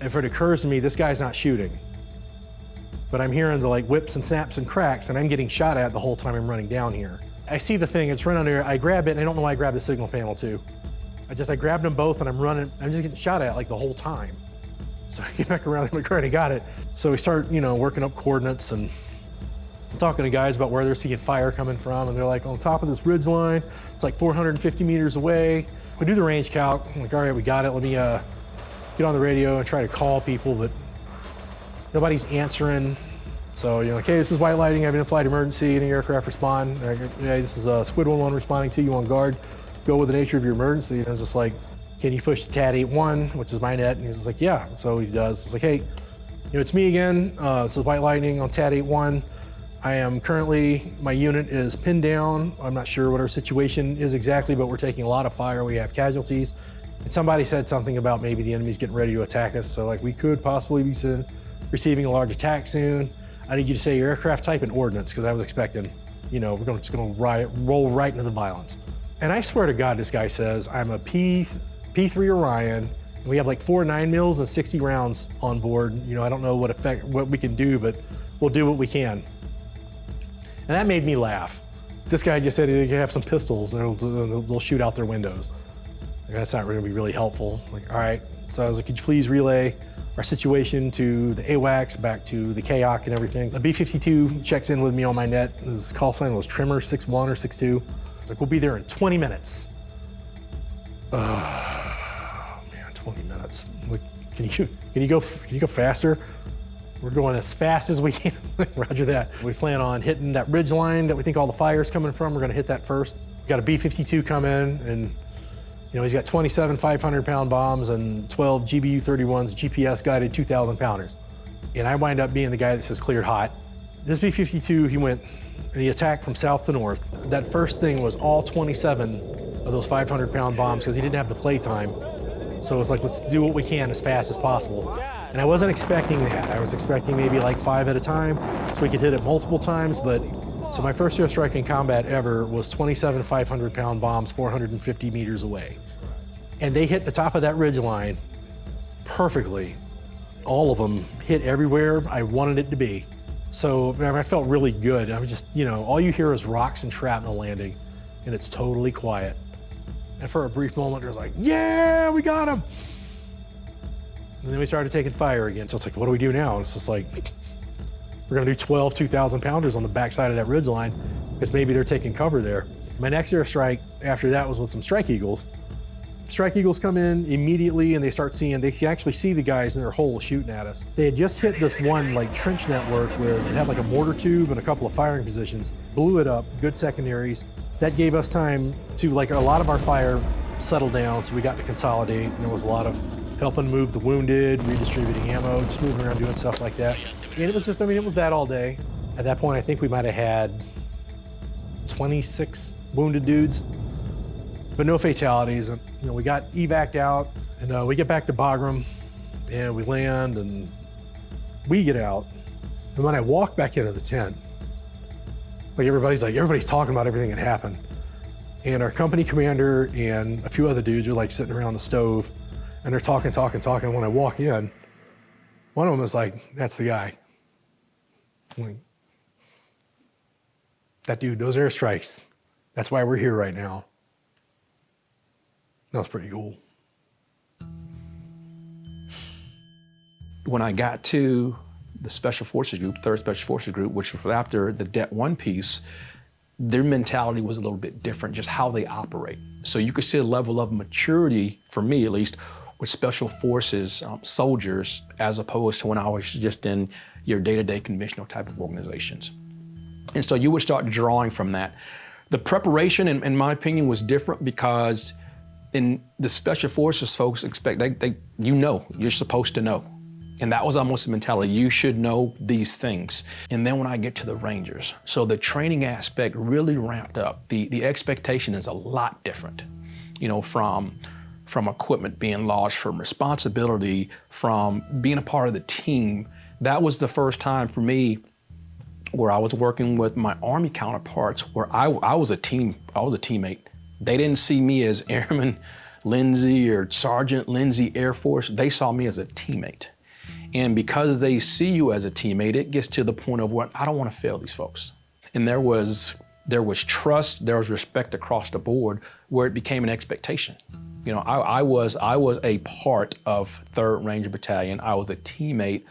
If it occurs to me, this guy's not shooting. But I'm hearing the, like, whips and snaps and cracks, and I'm getting shot at the whole time I'm running down here. I see the thing, it's right under there. I grab it, and I don't know why I grabbed the signal panel too. I grabbed them both, and I'm running. I'm just getting shot at, like, the whole time. So I get back around, I'm like, all right, I got it. So we start, you know, working up coordinates, and I'm talking to guys about where they're seeing fire coming from, and they're like, on top of this ridge line, it's like 450 meters away. We do the range calc. I'm like, all right, we got it. Let me get on the radio and try to call people, but nobody's answering. So you're like, hey, this is white lighting. I have an in-flight emergency. Any aircraft respond? And I go, hey, this is Squid 11 responding to you on guard. Go with the nature of your emergency. And I was just like, can you push the TAD 81, which is my net? And he's just like, yeah. So he does. It's like, hey, you know, it's me again. This is white lightning on TAD 81. I am currently, my unit is pinned down. I'm not sure what our situation is exactly, but we're taking a lot of fire. We have casualties. And somebody said something about maybe the enemy's getting ready to attack us. So, like, we could possibly be receiving a large attack soon. I need you to say your aircraft type and ordnance, because I was expecting, you know, we're just gonna roll right into the violence. And I swear to God, this guy says, I'm a P3 Orion, We have like 4 9mm and 60 rounds on board. You know, I don't know what we can do, but we'll do what we can. And that made me laugh. This guy just said he can have some pistols and they'll shoot out their windows. Like, that's not going to be really helpful. Like, all right. So I was like, could you please relay our situation to the AWACS, back to the KOC and everything. The B-52 checks in with me on my net. His call sign was Trimmer 6-1 or 6-2. I was like, we'll be there in 20 minutes. Oh man, 20 minutes. Like, can you go faster? We're going as fast as we can. Roger that. We plan on hitting that ridge line that we think all the fire's coming from. We're gonna hit that first. We got a B-52 come in, and you know, he's got 27 500-pound bombs and 12 GBU-31s, GPS guided 2,000 pounders. And I wind up being the guy that says cleared hot. This B-52, he went and he attacked from south to north. That first thing was all 27 of those 500-pound bombs because he didn't have the play time. So it was like, let's do what we can as fast as possible. And I wasn't expecting that. I was expecting maybe like 5 at a time so we could hit it multiple times, but so my first airstrike in combat ever was 27 500-pound bombs 450 meters away. And they hit the top of that ridge line perfectly. All of them hit everywhere I wanted it to be. So I felt really good. I was just, you know, all you hear is rocks and shrapnel landing, and it's totally quiet. And for a brief moment, it was like, yeah, we got him. And then we started taking fire again. So it's like, what do we do now? And it's just like, we're gonna do 12 2,000 pounders on the backside of that ridge line because maybe they're taking cover there. My next airstrike after that was with some Strike Eagles. Strike Eagles come in immediately and they can actually see the guys in their hole shooting at us. They had just hit this one like trench network where it had like a mortar tube and a couple of firing positions, blew it up, good secondaries. That gave us time to, like, a lot of our fire settled down, so we got to consolidate, and there was a lot of helping move the wounded, redistributing ammo, just moving around doing stuff like that. And it was just, I mean, it was that all day. At that point, I think we might have had 26 wounded dudes, but no fatalities. And, you know, we got evac'd out, and we get back to Bagram, and we land, and we get out. And when I walk back into the tent, like everybody's talking about everything that happened. And our company commander and a few other dudes are like sitting around the stove, and they're talking. When I walk in, one of them is like, that's the guy. I'm like, that dude, those airstrikes, that's why we're here right now. That was pretty cool. When I got to the Special Forces Group, 3rd Special Forces Group, which was after the Det 1 piece, their mentality was a little bit different, just how they operate. So you could see a level of maturity, for me at least, with Special Forces soldiers, as opposed to when I was just in your day-to-day conventional type of organizations. And so you would start drawing from that. The preparation, in my opinion, was different because in the Special Forces, folks expect, you're supposed to know. And that was almost the mentality, you should know these things. And then when I get to the Rangers, so the training aspect really ramped up. The expectation is a lot different, you know, from equipment being lost, from responsibility, from being a part of the team. That was the first time for me where I was working with my Army counterparts, where I was a teammate. They didn't see me as Airman Lindsay or Sergeant Lindsay Air Force. They saw me as a teammate. And because they see you as a teammate, it gets to the point of what, I don't want to fail these folks. And there was trust, there was respect across the board, where it became an expectation. You know, I was a part of 3rd Ranger Battalion. I was a teammate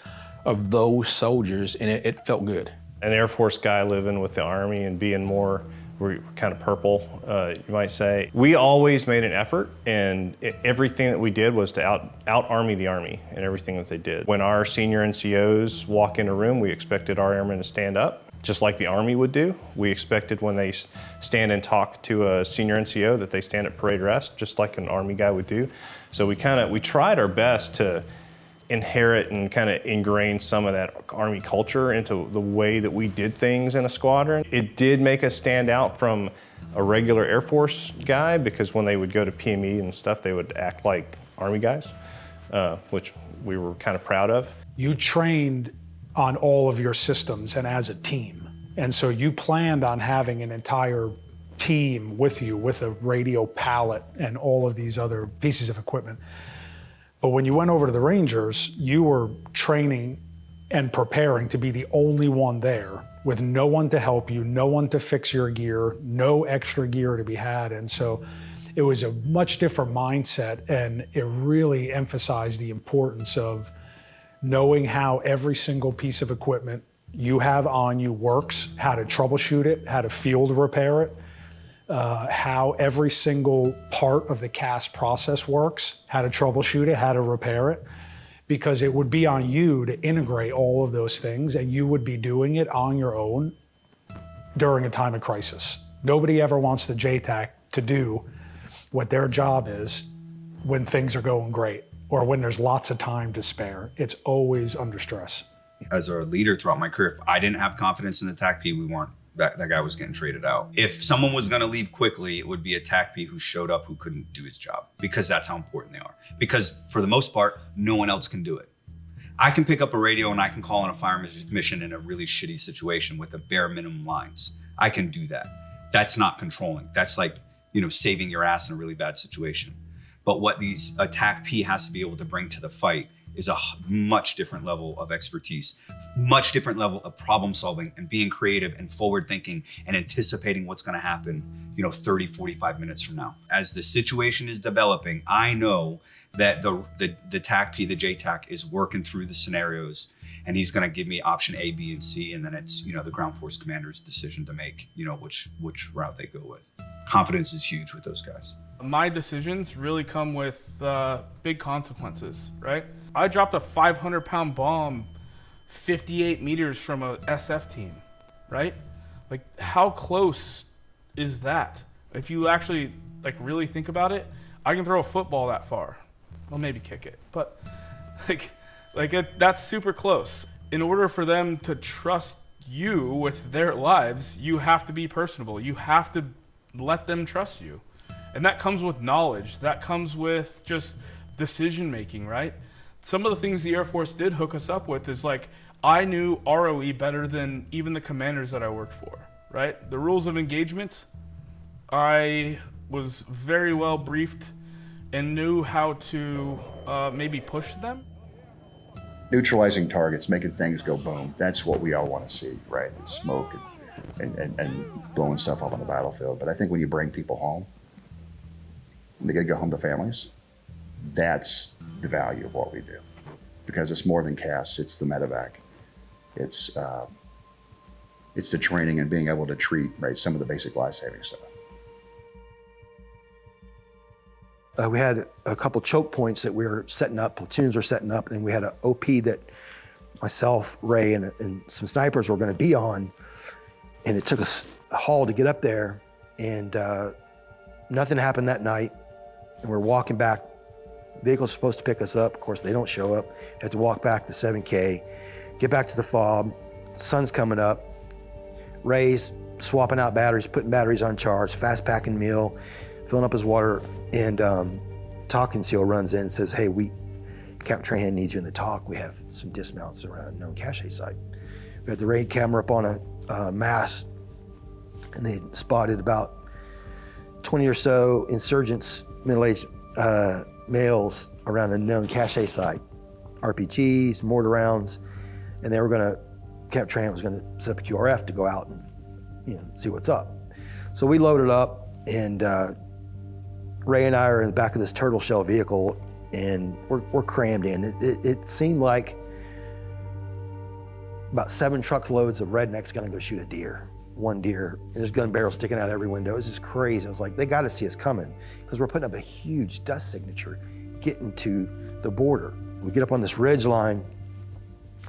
of those soldiers, and it felt good. An Air Force guy living with the Army and being more, we're kind of purple, you might say. We always made an effort, and everything that we did was to out-Army the Army and everything that they did. When our senior NCOs walk in a room, we expected our airmen to stand up, just like the Army would do. We expected when they stand and talk to a senior NCO that they stand at parade rest, just like an Army guy would do. So we tried our best to inherit and kind of ingrain some of that Army culture into the way that we did things in a squadron. It did make us stand out from a regular Air Force guy, because when they would go to PME and stuff, they would act like Army guys, which we were kind of proud of. You trained on all of your systems and as a team. And so you planned on having an entire team with you, with a radio pallet and all of these other pieces of equipment. But when you went over to the Rangers, you were training and preparing to be the only one there with no one to help you, no one to fix your gear, no extra gear to be had. And so it was a much different mindset, and it really emphasized the importance of knowing how every single piece of equipment you have on you works, how to troubleshoot it, how to field repair it, how every single part of the cast process works, how to troubleshoot it, how to repair it, because it would be on you to integrate all of those things, and you would be doing it on your own during a time of crisis. Nobody ever wants the JTAC to do what their job is when things are going great or when there's lots of time to spare. It's always under stress. As a leader throughout my career, if I didn't have confidence in the TACP, we weren't, that guy was getting traded out. If someone was gonna leave quickly, it would be a TACP who showed up who couldn't do his job, because that's how important they are. Because for the most part, no one else can do it. I can pick up a radio and I can call on a fire mission in a really shitty situation with the bare minimum lines. I can do that. That's not controlling. That's like, saving your ass in a really bad situation. But what a TACP has to be able to bring to the fight is a much different level of expertise, much different level of problem solving and being creative and forward thinking and anticipating what's gonna happen, 30, 45 minutes from now. As the situation is developing, I know that the TACP, the JTAC, is working through the scenarios, and he's gonna give me option A, B, and C, and then it's the ground force commander's decision to make, which route they go with. Confidence is huge with those guys. My decisions really come with big consequences, right? I dropped a 500-pound bomb 58 meters from a SF team, right? Like, how close is that? If you actually really think about it, I can throw a football that far. Well, maybe kick it, but that's super close. In order for them to trust you with their lives, you have to be personable. You have to let them trust you. And that comes with knowledge. That comes with just decision making, right? Some of the things the Air Force did hook us up with is I knew ROE better than even the commanders that I worked for, right? The rules of engagement, I was very well briefed and knew how to maybe push them. Neutralizing targets, making things go boom. That's what we all want to see, right? Smoke and blowing stuff up on the battlefield. But I think when you bring people home, and they get to go home to families, that's the value of what we do. Because it's more than CAS, it's the medevac. It's the training and being able to treat, right, some of the basic life-saving stuff. We had a couple choke points that we were setting up, platoons were setting up, and we had an OP that myself, Ray, and some snipers were gonna be on, and it took us a haul to get up there, and nothing happened that night, and we're walking back. Vehicle's supposed to pick us up. Of course, they don't show up. Have to walk back the 7K, get back to the fob. Sun's coming up. Ray's swapping out batteries, putting batteries on charge, fast packing meal, filling up his water, and Talking Seal runs in and says, hey, Captain Trahan needs you in the talk. We have some dismounts around a known cache site. We had the raid camera up on a mast, and they spotted about 20 or so insurgents, middle-aged males around a known cache site, RPGs, mortar rounds, and Captain Trahan was gonna set up a QRF to go out and see what's up. So we loaded up, and Ray and I are in the back of this turtle shell vehicle, and we're crammed in. It seemed like about 7 truckloads of rednecks gonna go shoot a deer. One deer, and there's gun barrels sticking out every window. It was just crazy. I was like, they got to see us coming, because we're putting up a huge dust signature getting to the border. We get up on this ridge line,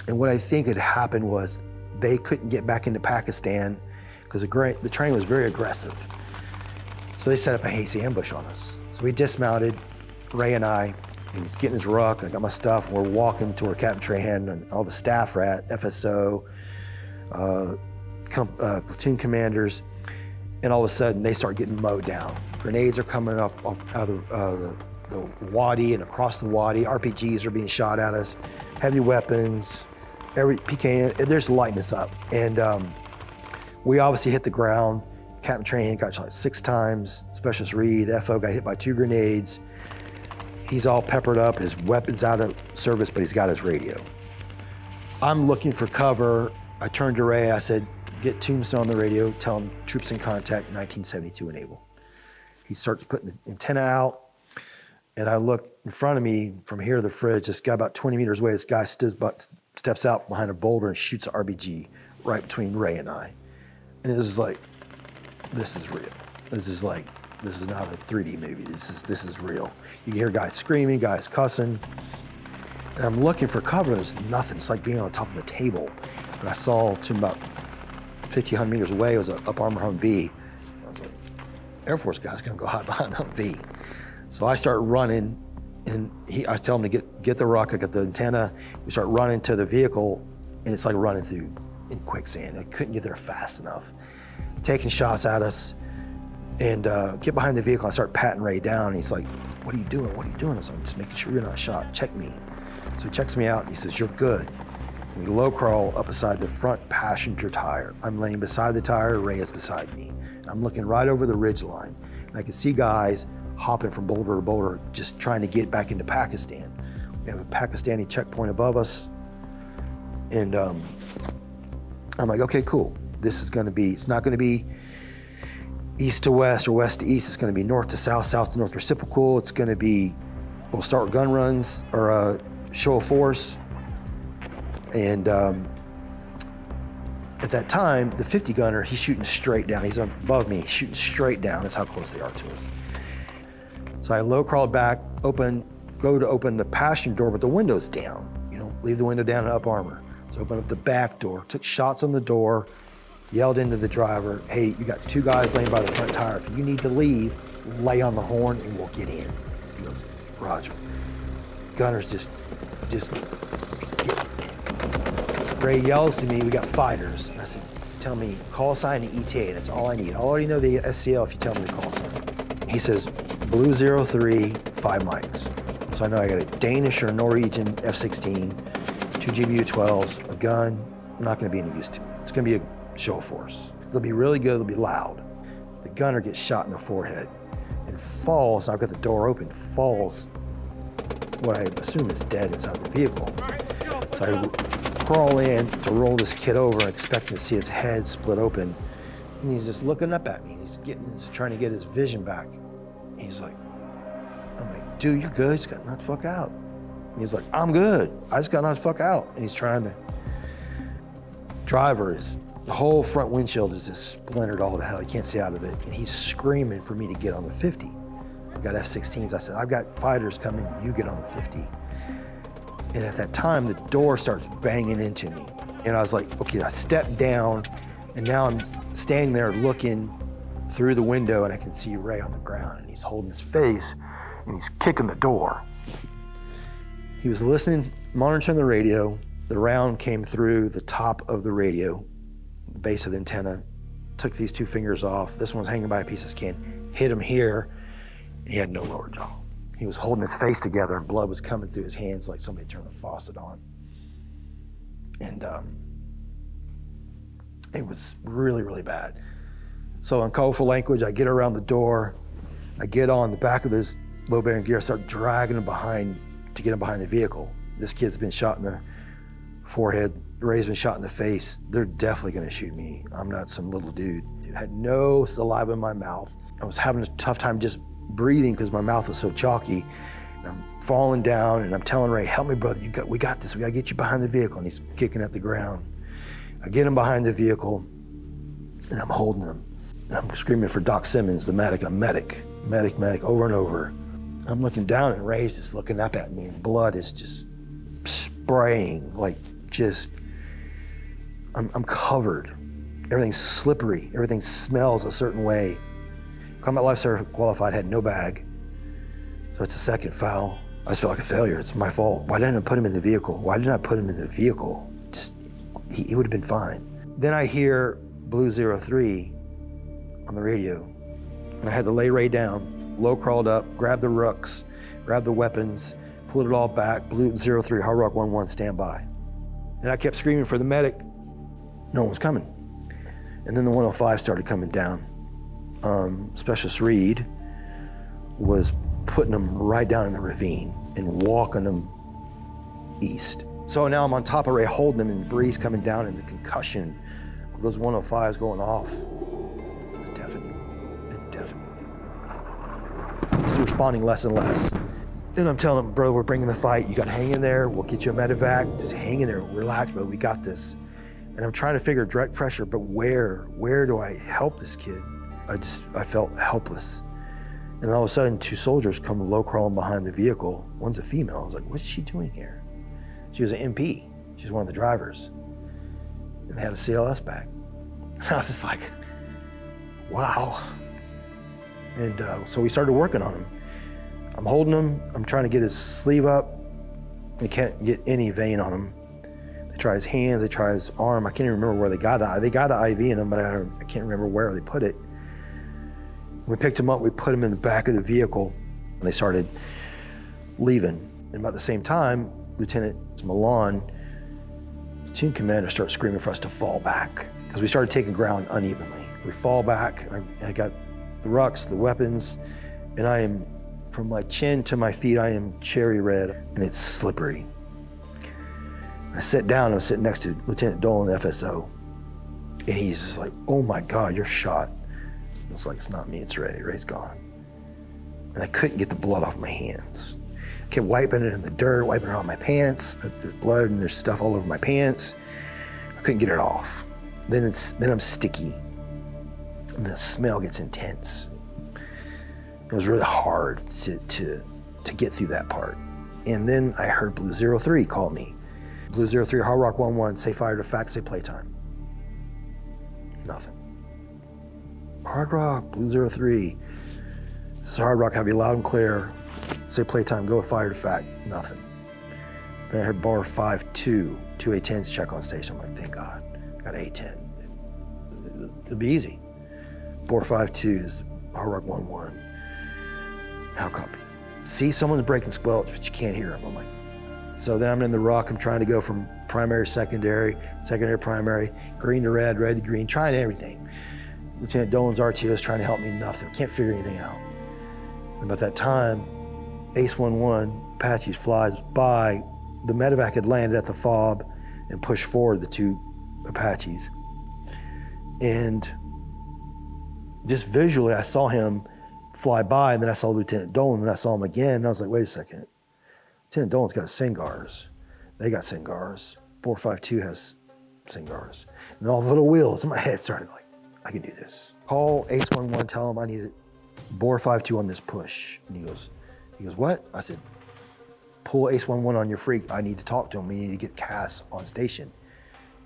and what I think had happened was they couldn't get back into Pakistan because the train was very aggressive. So they set up a hazy ambush on us. So we dismounted, Ray and I, and he's getting his ruck, and I got my stuff, and we're walking to where Captain Trahan and all the staff are at, FSO, platoon commanders, and all of a sudden they start getting mowed down. Grenades are coming up out of the wadi and across the wadi. RPGs are being shot at us, heavy weapons, every PKM, they're lighting us up. And we obviously hit the ground. Captain Trahan got shot 6 times. Specialist Reed, the FO, got hit by 2 grenades. He's all peppered up, his weapon's out of service, but he's got his radio. I'm looking for cover. I turned to Ray, I said, get Tombstone on the radio, tell him troops in contact, 1972 enable. He starts putting the antenna out, and I look in front of me from here to the fridge, this guy about 20 meters away, this guy steps out behind a boulder and shoots an RBG right between Ray and I. And it was like, this is real. This is not a 3D movie, this is real. You can hear guys screaming, guys cussing, and I'm looking for cover, there's nothing. It's like being on top of a table. And I saw to about 50, 100 meters away, it was an up armor Humvee. I was like, Air Force guy's gonna go hide behind Humvee. So I start running, and I tell him to get the ruck, I got the antenna, we start running to the vehicle, and it's like running through in quicksand. I couldn't get there fast enough. Taking shots at us, and get behind the vehicle, I start patting Ray down, and he's like, what are you doing, what are you doing? I was like, just making sure you're not shot, check me. So he checks me out, and he says, you're good. We low crawl up beside the front passenger tire. I'm laying beside the tire, Ray is beside me. I'm looking right over the ridge line, and I can see guys hopping from boulder to boulder, just trying to get back into Pakistan. We have a Pakistani checkpoint above us, and I'm like, okay, cool. This is gonna be, it's not gonna be east to west or west to east, it's gonna be north to south, south to north reciprocal. It's gonna be, we'll start with gun runs or a show of force. And at that time, the 50 gunner, he's shooting straight down. He's above me, shooting straight down. That's how close they are to us. So I low crawled back, go to open the passenger door, but the window's down. You know, leave the window down and up armor. So open up the back door, took shots on the door, yelled into the driver, hey, you got two guys laying by the front tire. If you need to leave, lay on the horn and we'll get in. He goes, Roger. Gunner's just Ray yells to me, we got fighters. I said, tell me, call sign and ETA, that's all I need. I already know the SCL if you tell me the call sign. He says, Blue 03, 5 mics. So I know I got a Danish or Norwegian F-16, 2 GBU-12s, a gun. I'm not gonna be any use to me. It's gonna be a show of force. It'll be really good, it'll be loud. The gunner gets shot in the forehead and falls, I've got the door open, falls, what I assume is dead inside the vehicle. So I crawl in to roll this kid over, expecting to see his head split open. And he's just looking up at me. He's trying to get his vision back. He's like, I'm like, dude, you're good. You just got knocked the fuck out. And he's like, I'm good. I just got knocked the fuck out. And he's trying to. The whole front windshield is just splintered all to hell. You can't see out of it. And he's screaming for me to get on the 50. I've got F-16s. I said, I've got fighters coming. You get on the 50. And at that time, the door starts banging into me. And I was like, okay, I stepped down, and now I'm standing there looking through the window, and I can see Ray on the ground, and he's holding his face, and he's kicking the door. He was listening, monitoring the radio. The round came through the top of the radio, the base of the antenna, took these two fingers off. This one was hanging by a piece of skin, hit him here, and he had no lower jaw. He was holding his face together and blood was coming through his hands like somebody turned the faucet on. And it was really, really bad. So in colorful language, I get around the door, I get on the back of his low bearing gear, I start dragging him behind to get him behind the vehicle. This kid's been shot in the forehead, Ray's been shot in the face. They're definitely gonna shoot me. I'm not some little dude. I had no saliva in my mouth. I was having a tough time just breathing because my mouth was so chalky. And I'm falling down and I'm telling Ray, help me, brother, we got this. We gotta get you behind the vehicle. And he's kicking at the ground. I get him behind the vehicle and I'm holding him. And I'm screaming for Doc Simmons, the medic. I'm medic, over and over. I'm looking down and Ray's just looking up at me and blood is just spraying, like just, I'm covered. Everything's slippery, everything smells a certain way. Combat Lifesaver Qualified had no bag, so it's a second foul. I just felt like a failure, it's my fault. Why didn't I put him in the vehicle? Why didn't I put him in the vehicle? Just, he would have been fine. Then I hear Blue 03 on the radio, and I had to lay Ray down, low crawled up, grab the rooks, grab the weapons, pulled it all back, Blue 03, Hard Rock 11, stand by. And I kept screaming for the medic, no one was coming. And then the 105 started coming down. Specialist Reed was putting them right down in the ravine and walking them east. So now I'm on top of Ray holding them, and the breeze coming down, and the concussion of those 105s going off. It's deafening. It's deafening. He's responding less and less. Then I'm telling him, brother, we're bringing the fight. You got to hang in there. We'll get you a medevac. Just hang in there. Relax, brother. We got this. And I'm trying to figure direct pressure, but where do I help this kid? I felt helpless. And all of a sudden, 2 soldiers come low crawling behind the vehicle. One's a female. I was like, what's she doing here? She was an MP. She was one of the drivers. And they had a CLS bag. I was just like, wow. And so we started working on him. I'm holding him. I'm trying to get his sleeve up. They can't get any vein on him. They try his hands, they try his arm. I can't even remember where they got it. They got an IV in him, but I can't remember where they put it. We picked him up, we put him in the back of the vehicle, and they started leaving. And about the same time, Lieutenant Milan, platoon commander, started screaming for us to fall back because we started taking ground unevenly. We fall back, I got the rucks, the weapons, and I am, from my chin to my feet, I am cherry red, and it's slippery. I sit down, I was sitting next to Lieutenant Dolan, the FSO, and he's just like, oh my God, you're shot. I was like, it's not me, it's Ray. Ray's gone. And I couldn't get the blood off my hands. I kept wiping it in the dirt, wiping it on my pants. There's blood and there's stuff all over my pants. I couldn't get it off. Then I'm sticky, and the smell gets intense. It was really hard to get through that part. And then I heard Blue 03 call me. Blue 03, Hard Rock 11, say fire to fact, say playtime. Nothing. Hard Rock, Blue 03. This is Hard Rock, have you loud and clear. Say playtime, go with fire to fact. Nothing. Then I heard bar 5-2, 2 A10s check on station. I'm like, thank God, got A10. It'll be easy. Bar 5-2 is Hard Rock 11. How copy? See, someone's breaking squelch, but you can't hear them. I'm like, so then I'm in the ruck, I'm trying to go from primary, secondary, primary, green to red, red to green, trying everything. Lieutenant Dolan's RTO is trying to help me, nothing, can't figure anything out. And about that time, Ace 11, Apache flies by, the medevac had landed at the fob and pushed forward the 2 Apaches. And just visually, I saw him fly by, and then I saw Lieutenant Dolan, and I saw him again, and I was like, wait a second. Lieutenant Dolan's got Singars. They got Singars. 452 has Singars. And all the little wheels in my head started like, I can do this. Call Ace 11, tell him I need bore 52 on this push. And he goes, what? I said, pull Ace 11 on your freak. I need to talk to him. We need to get Cass on station.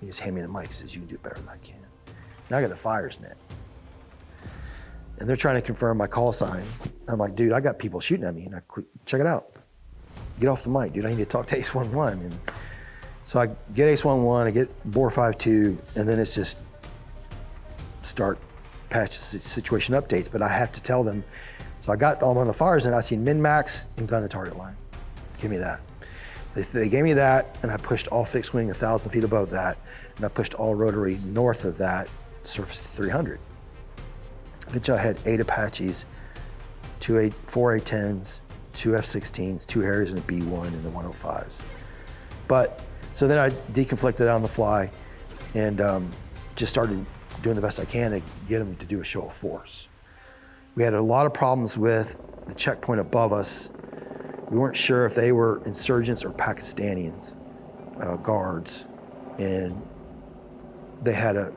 He just handed me the mic. He says, you can do it better than I can. Now I got the fires net. And they're trying to confirm my call sign. I'm like, dude, I got people shooting at me. And I click, check it out. Get off the mic, dude. I need to talk to Ace 11. And so I get Ace 11, I get bore 52, and then it's just start patch situation updates. But I have to tell them. So I got them on the fires, and I seen min-max and gun to target line. Give me that. So they gave me that, and I pushed all fixed wing 1,000 feet above that, and I pushed all rotary north of that, surface to 300. Eventually I had 8 Apaches, 4 A10s, 2 F-16s, 2 Harriers, and a B-1 in the 105s. But, so then I deconflicted on the fly and just started doing the best I can to get them to do a show of force. We had a lot of problems with the checkpoint above us. We weren't sure if they were insurgents or Pakistanians, guards, and they had a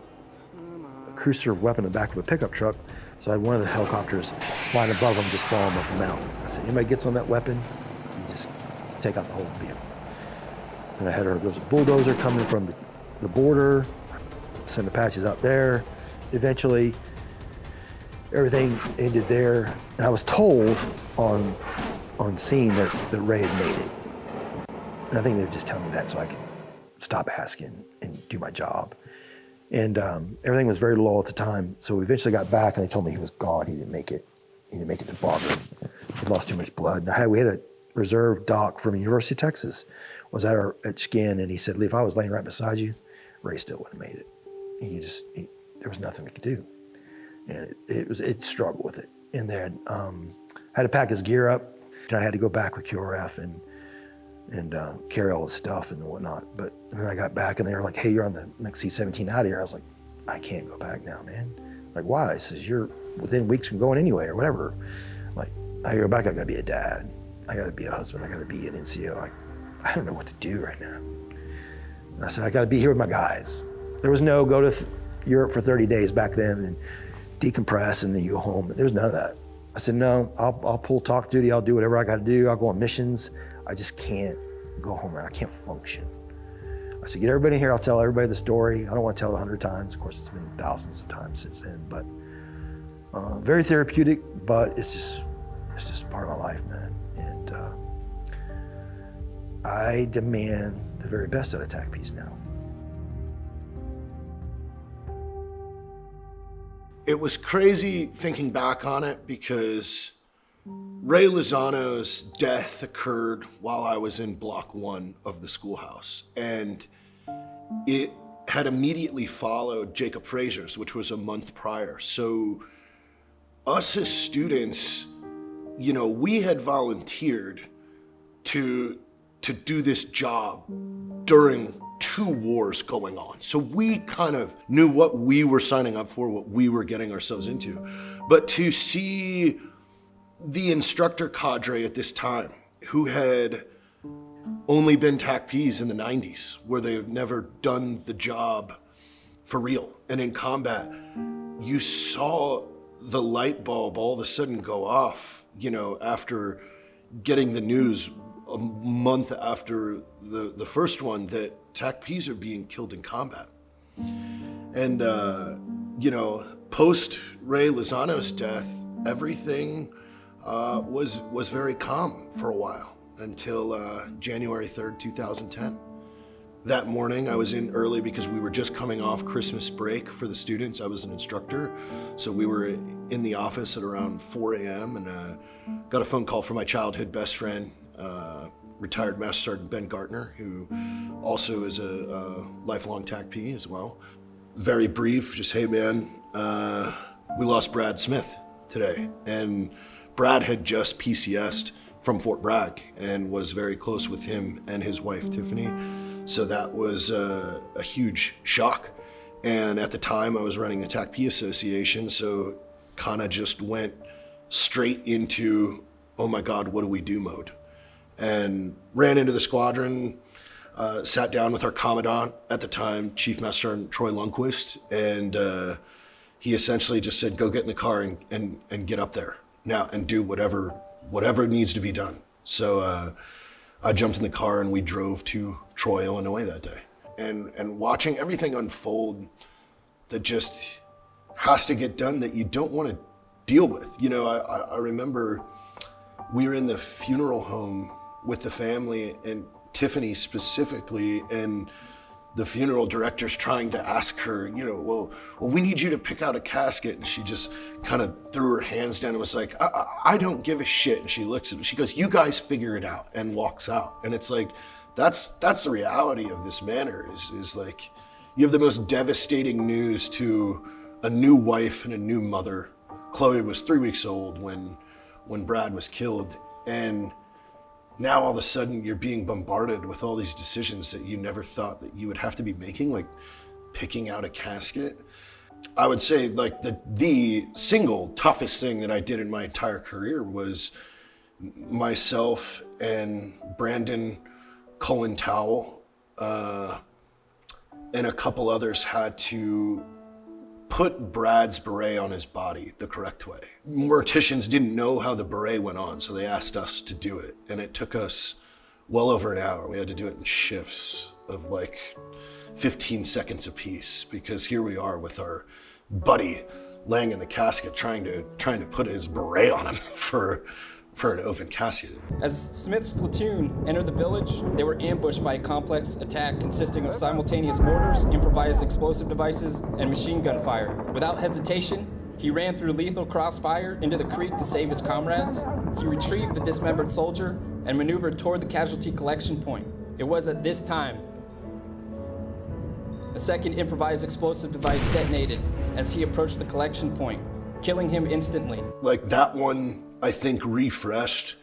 cruiser weapon in the back of a pickup truck. So I had one of the helicopters flying above them, just falling up the mountain. I said, anybody gets on that weapon, you just take out the whole vehicle. And I had there was a bulldozer coming from the border, send Apaches out there. Eventually, everything ended there. And I was told on scene that Ray had made it. And I think they were just telling me that so I could stop asking and do my job. And everything was very low at the time. So we eventually got back and they told me he was gone. He didn't make it. He didn't make it to Bagram. He lost too much blood. And we had a reserve doc from the University of Texas was at Skin, and he said, Lee, if I was laying right beside you, Ray still wouldn't have made it. There was nothing we could do. And it struggled with it. And then had to pack his gear up, And I had to go back with QRF and carry all the stuff and whatnot. But then I got back and they were like, hey, you're on the next C-17 out of here. I was like, I can't go back now, man. Like, why? It says you're within weeks from going anyway or whatever. Like, I go back, I gotta be a dad. I gotta be a husband. I gotta be an NCO. I don't know what to do right now. And I said, I gotta be here with my guys. There was no go to Europe for 30 days back then and decompress and then you go home. There was none of that. I said, no, I'll pull talk duty. I'll do whatever I gotta do. I'll go on missions. I just can't go home. I can't function. I said, get everybody here. I'll tell everybody the story. I don't want to tell it 100 times. Of course, it's been thousands of times since then, but very therapeutic, but it's just part of my life, man. And I demand the very best out of TACPs now. It was crazy thinking back on it because Ray Lozano's death occurred while I was in Block 1 of the schoolhouse, and it had immediately followed Jacob Fraser's, which was a month prior. So us as students, you know, we had volunteered to do this job during 2 wars going on. So we kind of knew what we were signing up for, what we were getting ourselves into. But to see the instructor cadre at this time, who had only been TACPs in the 90s, where they've never done the job for real and in combat, you saw the light bulb all of a sudden go off, you know, after getting the news a month after the first one that TACPs are being killed in combat. And, you know, post Ray Lozano's death, everything was very calm for a while until January 3rd, 2010. That morning I was in early because we were just coming off Christmas break for the students. I was an instructor, so we were in the office at around 4 a.m. and got a phone call from my childhood best friend, retired Master Sergeant Ben Gartner, who also is a lifelong TACP as well. Very brief, just, hey man, we lost Brad Smith today. And Brad had just PCS'd from Fort Bragg and was very close with him and his wife, Tiffany. So that was a huge shock. And at the time I was running the TACP Association, so kind of just went straight into, oh my God, what do we do mode? And ran into the squadron, sat down with our commandant at the time, Chief Master Sergeant Troy Lundquist, and he essentially just said, go get in the car and get up there now and do whatever needs to be done. So I jumped in the car and we drove to Troy, Illinois that day. And watching everything unfold that just has to get done that you don't want to deal with. You know, I remember we were in the funeral home with the family and Tiffany specifically, and the funeral director's trying to ask her, you know, well, we need you to pick out a casket. And she just kind of threw her hands down and was like, I don't give a shit. And she looks at me, she goes, you guys figure it out, and walks out. And it's like, that's the reality of this manor is like, you have the most devastating news to a new wife and a new mother. Chloe was 3 weeks old when Brad was killed. And now all of a sudden you're being bombarded with all these decisions that you never thought that you would have to be making, like picking out a casket. I would say like the single toughest thing that I did in my entire career was myself and Brandon Cullen Towell and a couple others had to put Brad's beret on his body the correct way. Morticians didn't know how the beret went on, so they asked us to do it. And it took us well over an hour. We had to do it in shifts of like 15 seconds apiece, because here we are with our buddy laying in the casket trying to put his beret on him for an open casket. As Smith's platoon entered the village, they were ambushed by a complex attack consisting of simultaneous mortars, improvised explosive devices, and machine gun fire. Without hesitation, he ran through lethal crossfire into the creek to save his comrades. He retrieved the dismembered soldier and maneuvered toward the casualty collection point. It was at this time a second improvised explosive device detonated as he approached the collection point, killing him instantly. Like that one, I think, refreshed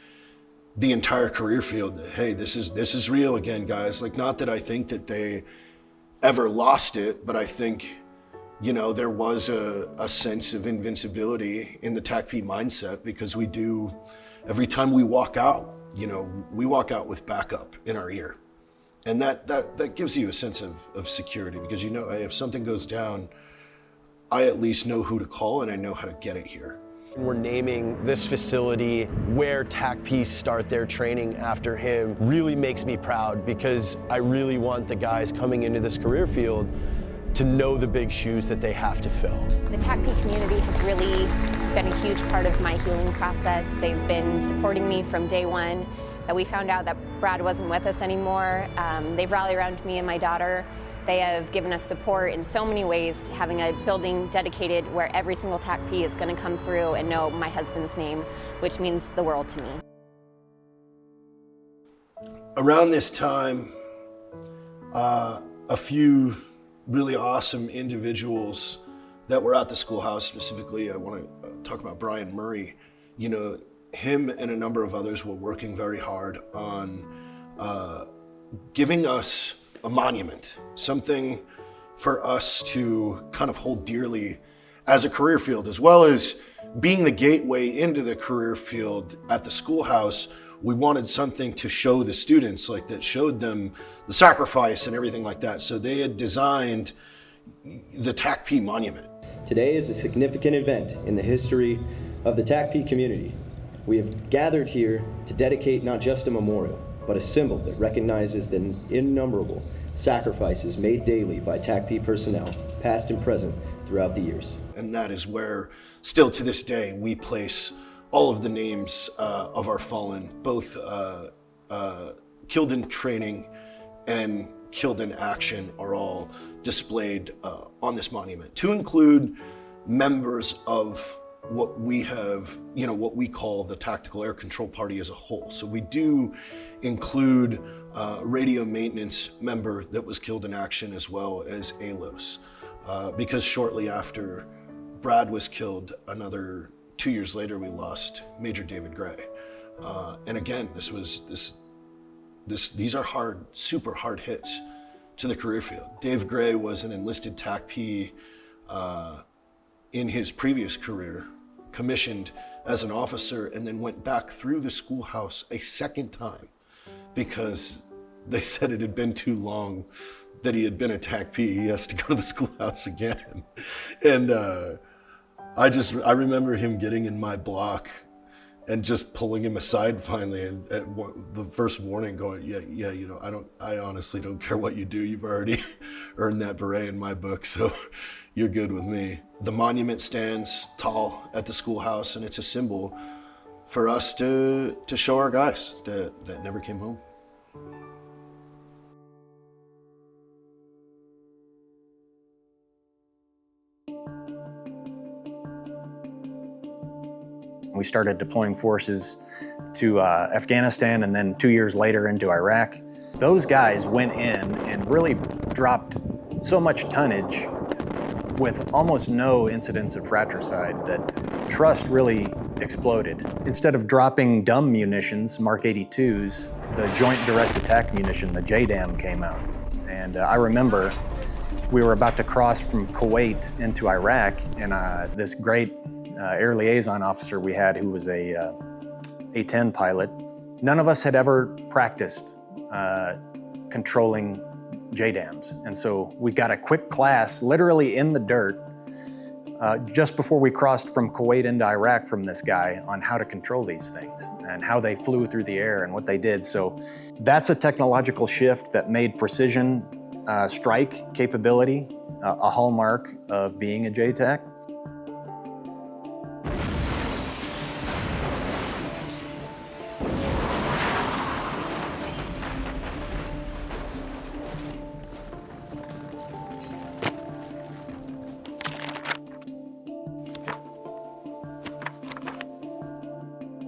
the entire career field that, hey, this is real again, guys. Like, not that I think that they ever lost it, but I think, you know, there was a sense of invincibility in the TACP mindset, because we do, every time we walk out, you know, we walk out with backup in our ear. And that gives you a sense of security, because, you know, if something goes down, I at least know who to call and I know how to get it here. We're naming this facility where TACPs start their training after him. Really makes me proud, because I really want the guys coming into this career field to know the big shoes that they have to fill. The TACP community has really been a huge part of my healing process. They've been supporting me from day one that we found out that Brad wasn't with us anymore. They've rallied around me and my daughter. They have given us support in so many ways, having a building dedicated where every single TACP is going to come through and know my husband's name, which means the world to me. Around this time, a few really awesome individuals that were at the schoolhouse, specifically I want to talk about Brian Murray. You know, him and a number of others were working very hard on giving us a monument, something for us to kind of hold dearly as a career field, as well as being the gateway into the career field at the schoolhouse. We wanted something to show the students, like, that showed them the sacrifice and everything like that. So they had designed the TACP monument. Today is a significant event in the history of the TACP community. We have gathered here to dedicate not just a memorial, but a symbol that recognizes the innumerable sacrifices made daily by TACP personnel, past and present, throughout the years. And that is where, still to this day, we place all of the names of our fallen, both killed in training and killed in action, are all displayed on this monument, to include members of what we have, you know, what we call the Tactical Air Control Party as a whole. So we do include radio maintenance member that was killed in action, as well as ALOS, because shortly after Brad was killed, another 2 years later, we lost Major David Gray. And again, these are hard, super hard hits to the career field. Dave Gray was an enlisted TACP in his previous career, commissioned as an officer, and then went back through the schoolhouse a second time because they said it had been too long that he had been a TACP. He has to go to the schoolhouse again. And I remember him getting in my block and just pulling him aside finally, and at the first warning going, yeah, you know, I honestly don't care what you do. You've already earned that beret in my book, so you're good with me. The monument stands tall at the schoolhouse, and it's a symbol for us to show our guys that never came home. We started deploying forces to Afghanistan, and then 2 years later into Iraq. Those guys went in and really dropped so much tonnage with almost no incidents of fratricide that trust really exploded. Instead of dropping dumb munitions, Mark 82s, the Joint Direct Attack munition, the JDAM, came out. And I remember we were about to cross from Kuwait into Iraq, and this great air liaison officer we had, who was a A-10 pilot, none of us had ever practiced controlling JDAMs. And so we got a quick class, literally in the dirt, just before we crossed from Kuwait into Iraq, from this guy on how to control these things and how they flew through the air and what they did. So that's a technological shift that made precision strike capability a hallmark of being a JTAC.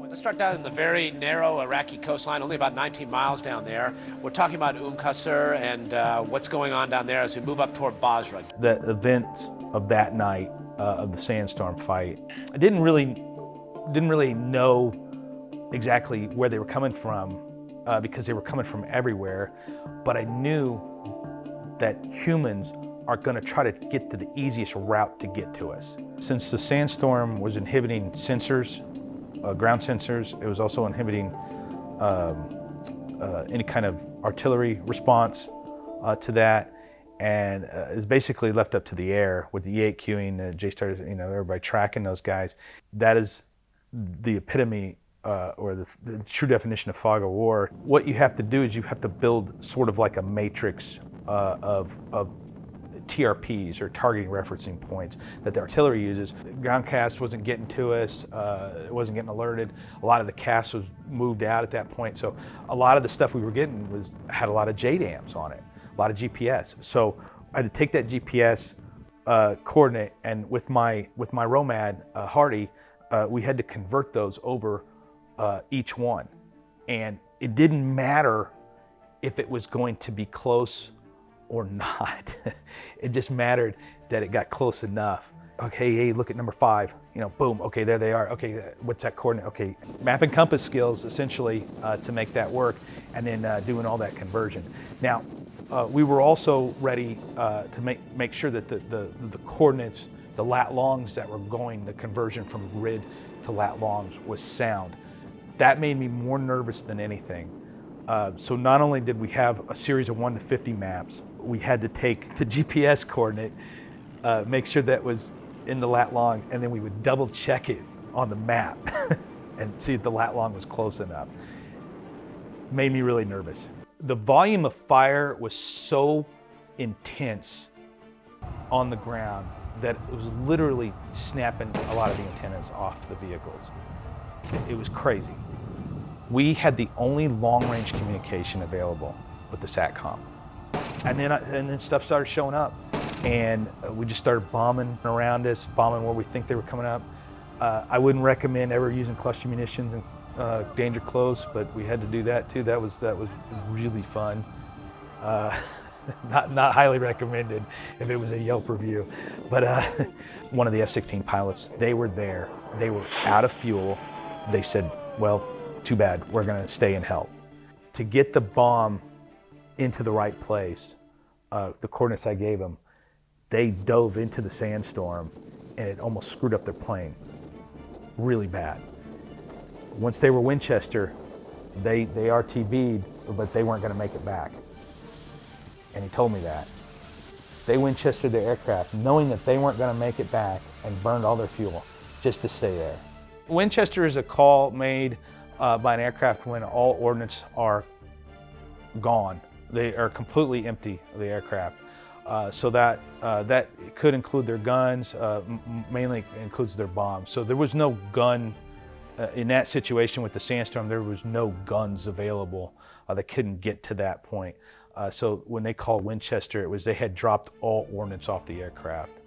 Let's start down in the very narrow Iraqi coastline, only about 19 miles down there. We're talking about Qasr and what's going on down there as we move up toward Basra. The event of that night of the sandstorm fight, I didn't really know exactly where they were coming from because they were coming from everywhere, but I knew that humans are going to try to get to the easiest route to get to us. Since the sandstorm was inhibiting sensors, ground sensors, it was also inhibiting any kind of artillery response to that, and it's basically left up to the air with the E8 queuing, the J-Star, everybody tracking those guys. That is the epitome or the true definition of fog of war. What you have to do is you have to build sort of like a matrix of TRPs, or targeting referencing points, that the artillery uses. Ground cast wasn't getting to us, it wasn't getting alerted. A lot of the cast was moved out at that point, so a lot of the stuff we were getting had a lot of JDAMs on it, a lot of GPS. So I had to take that GPS coordinate, and with my ROMAD, Hardy, we had to convert those over each one. And it didn't matter if it was going to be close or not. It just mattered that it got close enough. Okay, hey, look at number 5. Boom, okay, there they are. Okay, what's that coordinate? Okay, map and compass skills, essentially, to make that work, and then doing all that conversion. Now, we were also ready to make sure that the coordinates, the lat longs that were going, the conversion from grid to lat longs was sound. That made me more nervous than anything. So not only did we have a series of 1 to 50 maps, we had to take the GPS coordinate, make sure that was in the lat long, and then we would double check it on the map and see if the lat long was close enough. Made me really nervous. The volume of fire was so intense on the ground that it was literally snapping a lot of the antennas off the vehicles. It was crazy. We had the only long-range communication available with the SATCOM. And then stuff started showing up, and we just started bombing around us, bombing where we think they were coming up. I wouldn't recommend ever using cluster munitions and danger close, but we had to do that too. That was really fun. Not highly recommended if it was a Yelp review. But one of the F-16 pilots, they were there. They were out of fuel. They said, well, too bad, we're gonna stay and help. To get the bomb into the right place, the coordinates I gave them, they dove into the sandstorm and it almost screwed up their plane, really bad. Once they were Winchester, they RTB'd, but they weren't gonna make it back. And he told me that. They Winchestered their aircraft, knowing that they weren't gonna make it back, and burned all their fuel just to stay there. Winchester is a call made by an aircraft when all ordnance are gone. They are completely empty of the aircraft. So that could include their guns, mainly includes their bombs. So there was no gun, in that situation with the sandstorm, there was no guns available that couldn't get to that point. So when they called Winchester, it was they had dropped all ordnance off the aircraft.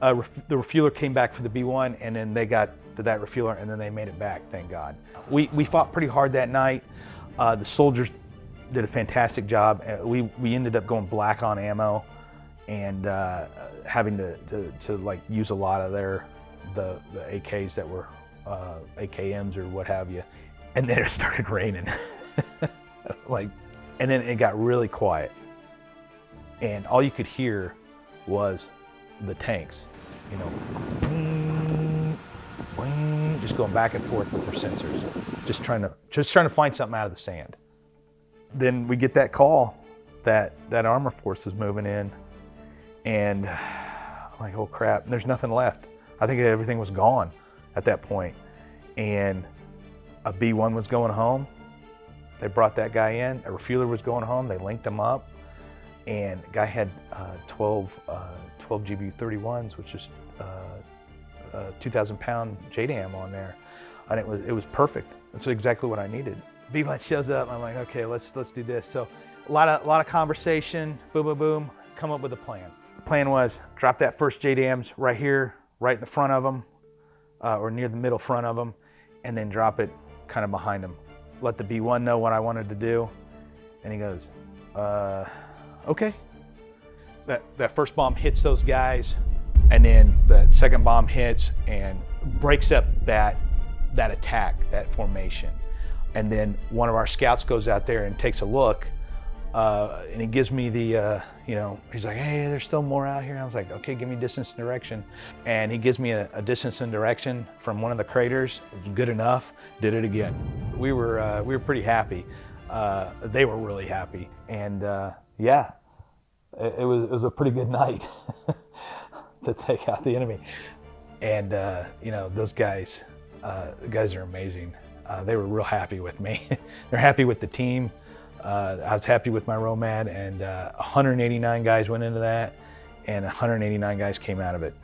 The refueler came back for the B-1, and then they got to that refueler, and then they made it back, thank God. We fought pretty hard that night. The soldiers did a fantastic job. We ended up going black on ammo and having to like use a lot of the AKs that were AKMs or what have you. And then it started raining. And then it got really quiet. And all you could hear was the tanks, just going back and forth with their sensors, just trying to find something out of the sand. Then we get that call that armor force is moving in, and I'm like, oh crap, there's nothing left. I think everything was gone at that point. And a B-1 was going home. They brought that guy in. A refueler was going home. They linked them up, and the guy had 12 GBU-31s, which is 2,000-pound JDAM on there, and it was perfect. That's exactly what I needed. B-1 shows up. I'm like, okay, let's do this. So a lot of conversation. Boom, boom, boom. Come up with a plan. The plan was drop that first JDAMs right here, right in the front of them, or near the middle front of them, and then drop it kind of behind them. Let the B-1 know what I wanted to do, and he goes, okay. That first bomb hits those guys, and then the second bomb hits and breaks up that attack, that formation. And then one of our scouts goes out there and takes a look, and he gives me the, he's like, hey, there's still more out here. I was like, okay, give me distance and direction. And he gives me a distance and direction from one of the craters. It was good enough, did it again. We were pretty happy. They were really happy. And yeah, it was a pretty good night to take out the enemy. And those guys are amazing. They were real happy with me. They're happy with the team. I was happy with my ROMAD, and 189 guys went into that, and 189 guys came out of it.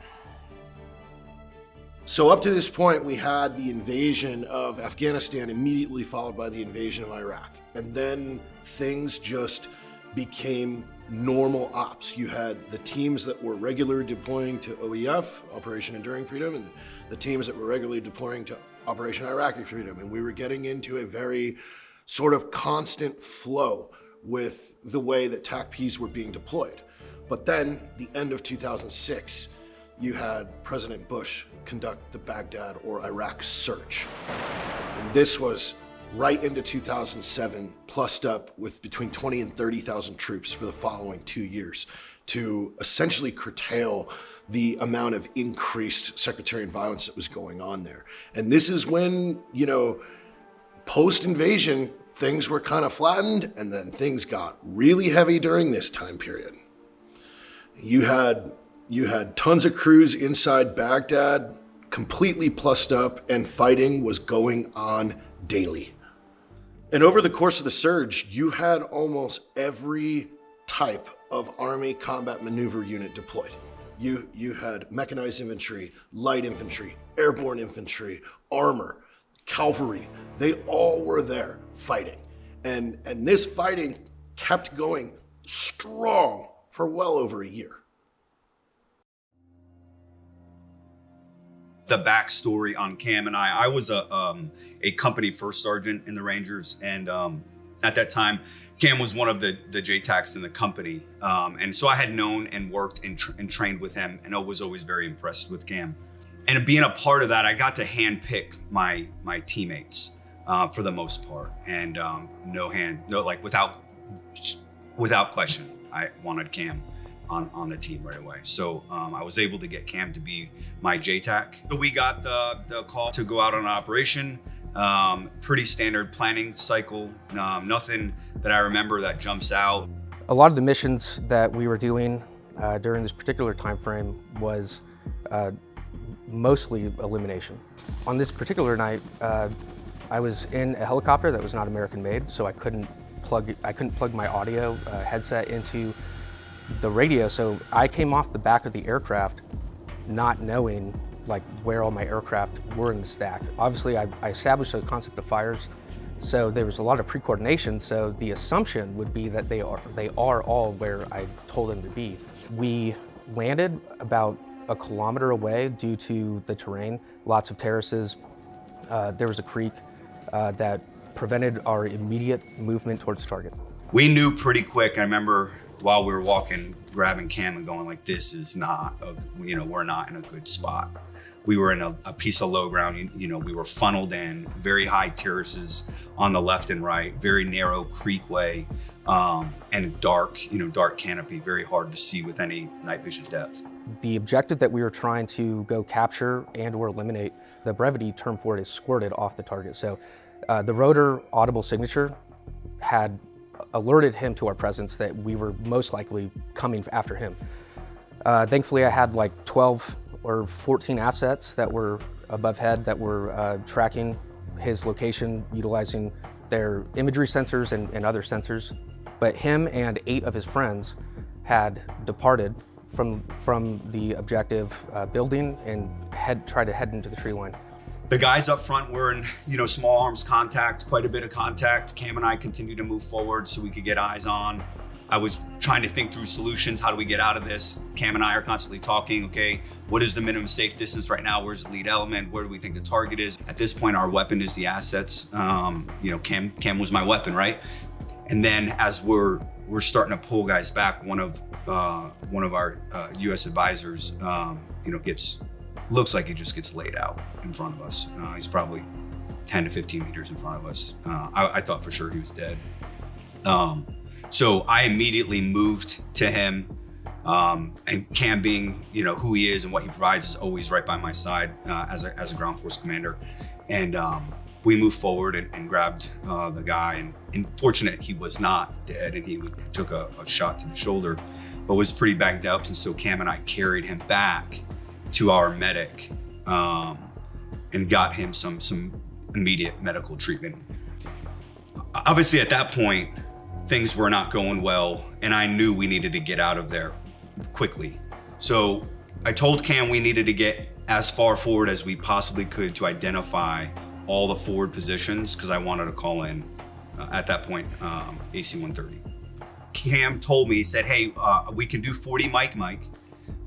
So up to this point, we had the invasion of Afghanistan immediately followed by the invasion of Iraq. And then things just became normal ops. You had the teams that were regularly deploying to OEF, Operation Enduring Freedom, and the teams that were regularly deploying to Operation Iraqi Freedom. And we were getting into a very sort of constant flow with the way that TACPs were being deployed. But then, the end of 2006, you had President Bush conduct the Baghdad or Iraq search. And this was right into 2007, plussed up with between 20 and 30,000 troops for the following 2 years to essentially curtail the amount of increased sectarian violence that was going on there. And this is when, post-invasion, things were kind of flattened, and then things got really heavy during this time period. You had tons of crews inside Baghdad, completely plussed up, and fighting was going on daily. And over the course of the surge, you had almost every type of Army combat maneuver unit deployed. You had mechanized infantry, light infantry, airborne infantry, armor, cavalry. They all were there fighting. And this fighting kept going strong for well over a year. The backstory on Cam and I was a company first sergeant in the Rangers, and at that time, Cam was one of the JTACs in the company, and so I had known and worked and trained with him, and I was always very impressed with Cam. And being a part of that, I got to handpick my teammates for the most part, and without question, I wanted Cam on the team right away. So I was able to get Cam to be my JTAC. So we got the call to go out on an operation. Pretty standard planning cycle. Nothing that I remember that jumps out. A lot of the missions that we were doing during this particular time frame was mostly elimination. On this particular night, I was in a helicopter that was not American made, so I couldn't plug my audio headset into the radio, so I came off the back of the aircraft not knowing where all my aircraft were in the stack. Obviously, I established the concept of fires, so there was a lot of pre-coordination, so the assumption would be that they are all where I told them to be. We landed about a kilometer away due to the terrain, lots of terraces. There was a creek that prevented our immediate movement towards target. We knew pretty quick. I remember while we were walking, grabbing Cam and going this is not, we're not in a good spot. We were in a piece of low ground, we were funneled in, very high terraces on the left and right, very narrow creekway, and dark canopy, very hard to see with any night vision depth. The objective that we were trying to go capture and or eliminate, the brevity term for it is squirted off the target. So the rotor audible signature had alerted him to our presence, that we were most likely coming after him. Thankfully, I had 12 or 14 assets that were above head that were tracking his location, utilizing their imagery sensors and other sensors. But him and 8 of his friends had departed from the objective building and tried to head into the tree line. The guys up front were in, small arms contact, quite a bit of contact. Cam and I continued to move forward so we could get eyes on. I was trying to think through solutions. How do we get out of this? Cam and I are constantly talking, okay, what is the minimum safe distance right now? Where's the lead element? Where do we think the target is? At this point, our weapon is the assets. Cam was my weapon, right? And then as we're starting to pull guys back, one of our U.S. advisors, looks like he just gets laid out in front of us. He's probably 10 to 15 meters in front of us. I thought for sure he was dead. So I immediately moved to him, and Cam, being who he is and what he provides, is always right by my side as a ground force commander. And we moved forward and grabbed the guy, and fortunate he was not dead, and he took a shot to the shoulder, but was pretty banged up. And so Cam and I carried him back to our medic and got him some immediate medical treatment. Obviously at that point, things were not going well, and I knew we needed to get out of there quickly. So I told Cam we needed to get as far forward as we possibly could to identify all the forward positions, because I wanted to call in, at that point, AC-130. Cam told me, he said, hey, we can do 40 Mike,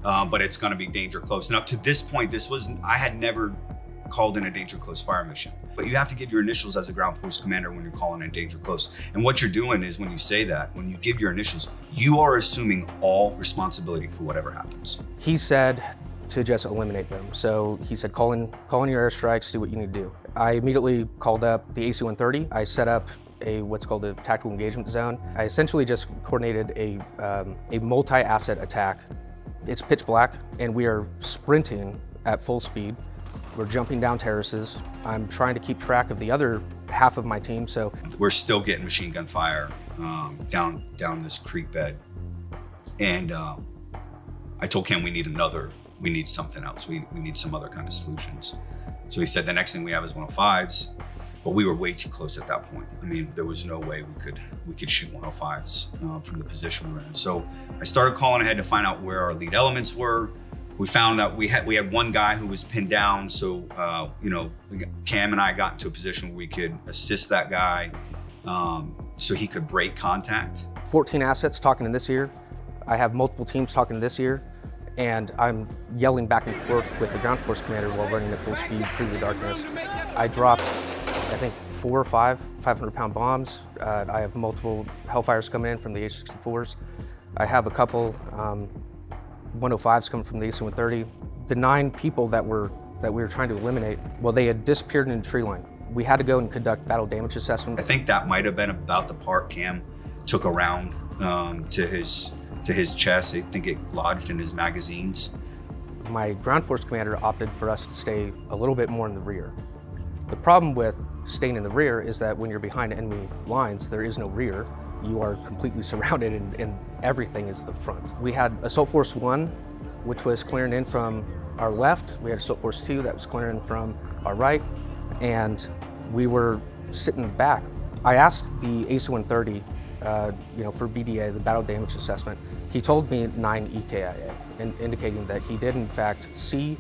but it's gonna be danger close. And up to this point, I had never called in a danger close fire mission. But you have to give your initials as a ground force commander when you're calling in danger close. And what you're doing is, when you say that, when you give your initials, you are assuming all responsibility for whatever happens. He said to just eliminate them. So he said, call in your airstrikes, do what you need to do. I immediately called up the AC-130. I set up what's called a tactical engagement zone. I essentially just coordinated a multi-asset attack. It's pitch black, and we are sprinting at full speed. We're jumping down terraces. I'm trying to keep track of the other half of my team, so. We're still getting machine gun fire down this creek bed. And I told Cam we need something else. We need some other kind of solutions. So he said the next thing we have is 105s, but we were way too close at that point. I mean, there was no way we could shoot 105s from the position we were in. So I started calling ahead to find out where our lead elements were. We found that we had one guy who was pinned down, so Cam and I got into a position where we could assist that guy so he could break contact. 14 assets talking in this ear. I have multiple teams talking in this ear, and I'm yelling back and forth with the ground force commander while running at full speed through the darkness. I dropped, I think, 4 or 5 500-pound bombs. I have multiple Hellfires coming in from the H-64s. I have a couple 105s coming from the AC-130. The 9 people that we were trying to eliminate, well, they had disappeared in the tree line. We had to go and conduct battle damage assessments. I think that might have been about the part Cam took around to his chest. I think it lodged in his magazines. My ground force commander opted for us to stay a little bit more in the rear. The problem with staying in the rear is that when you're behind enemy lines, there is no rear. You are completely surrounded, and everything is the front. We had Assault Force 1, which was clearing in from our left. We had Assault Force 2 that was clearing from our right, and we were sitting back. I asked the AC-130, for BDA, the battle damage assessment. He told me 9 EKIA, indicating that he did in fact see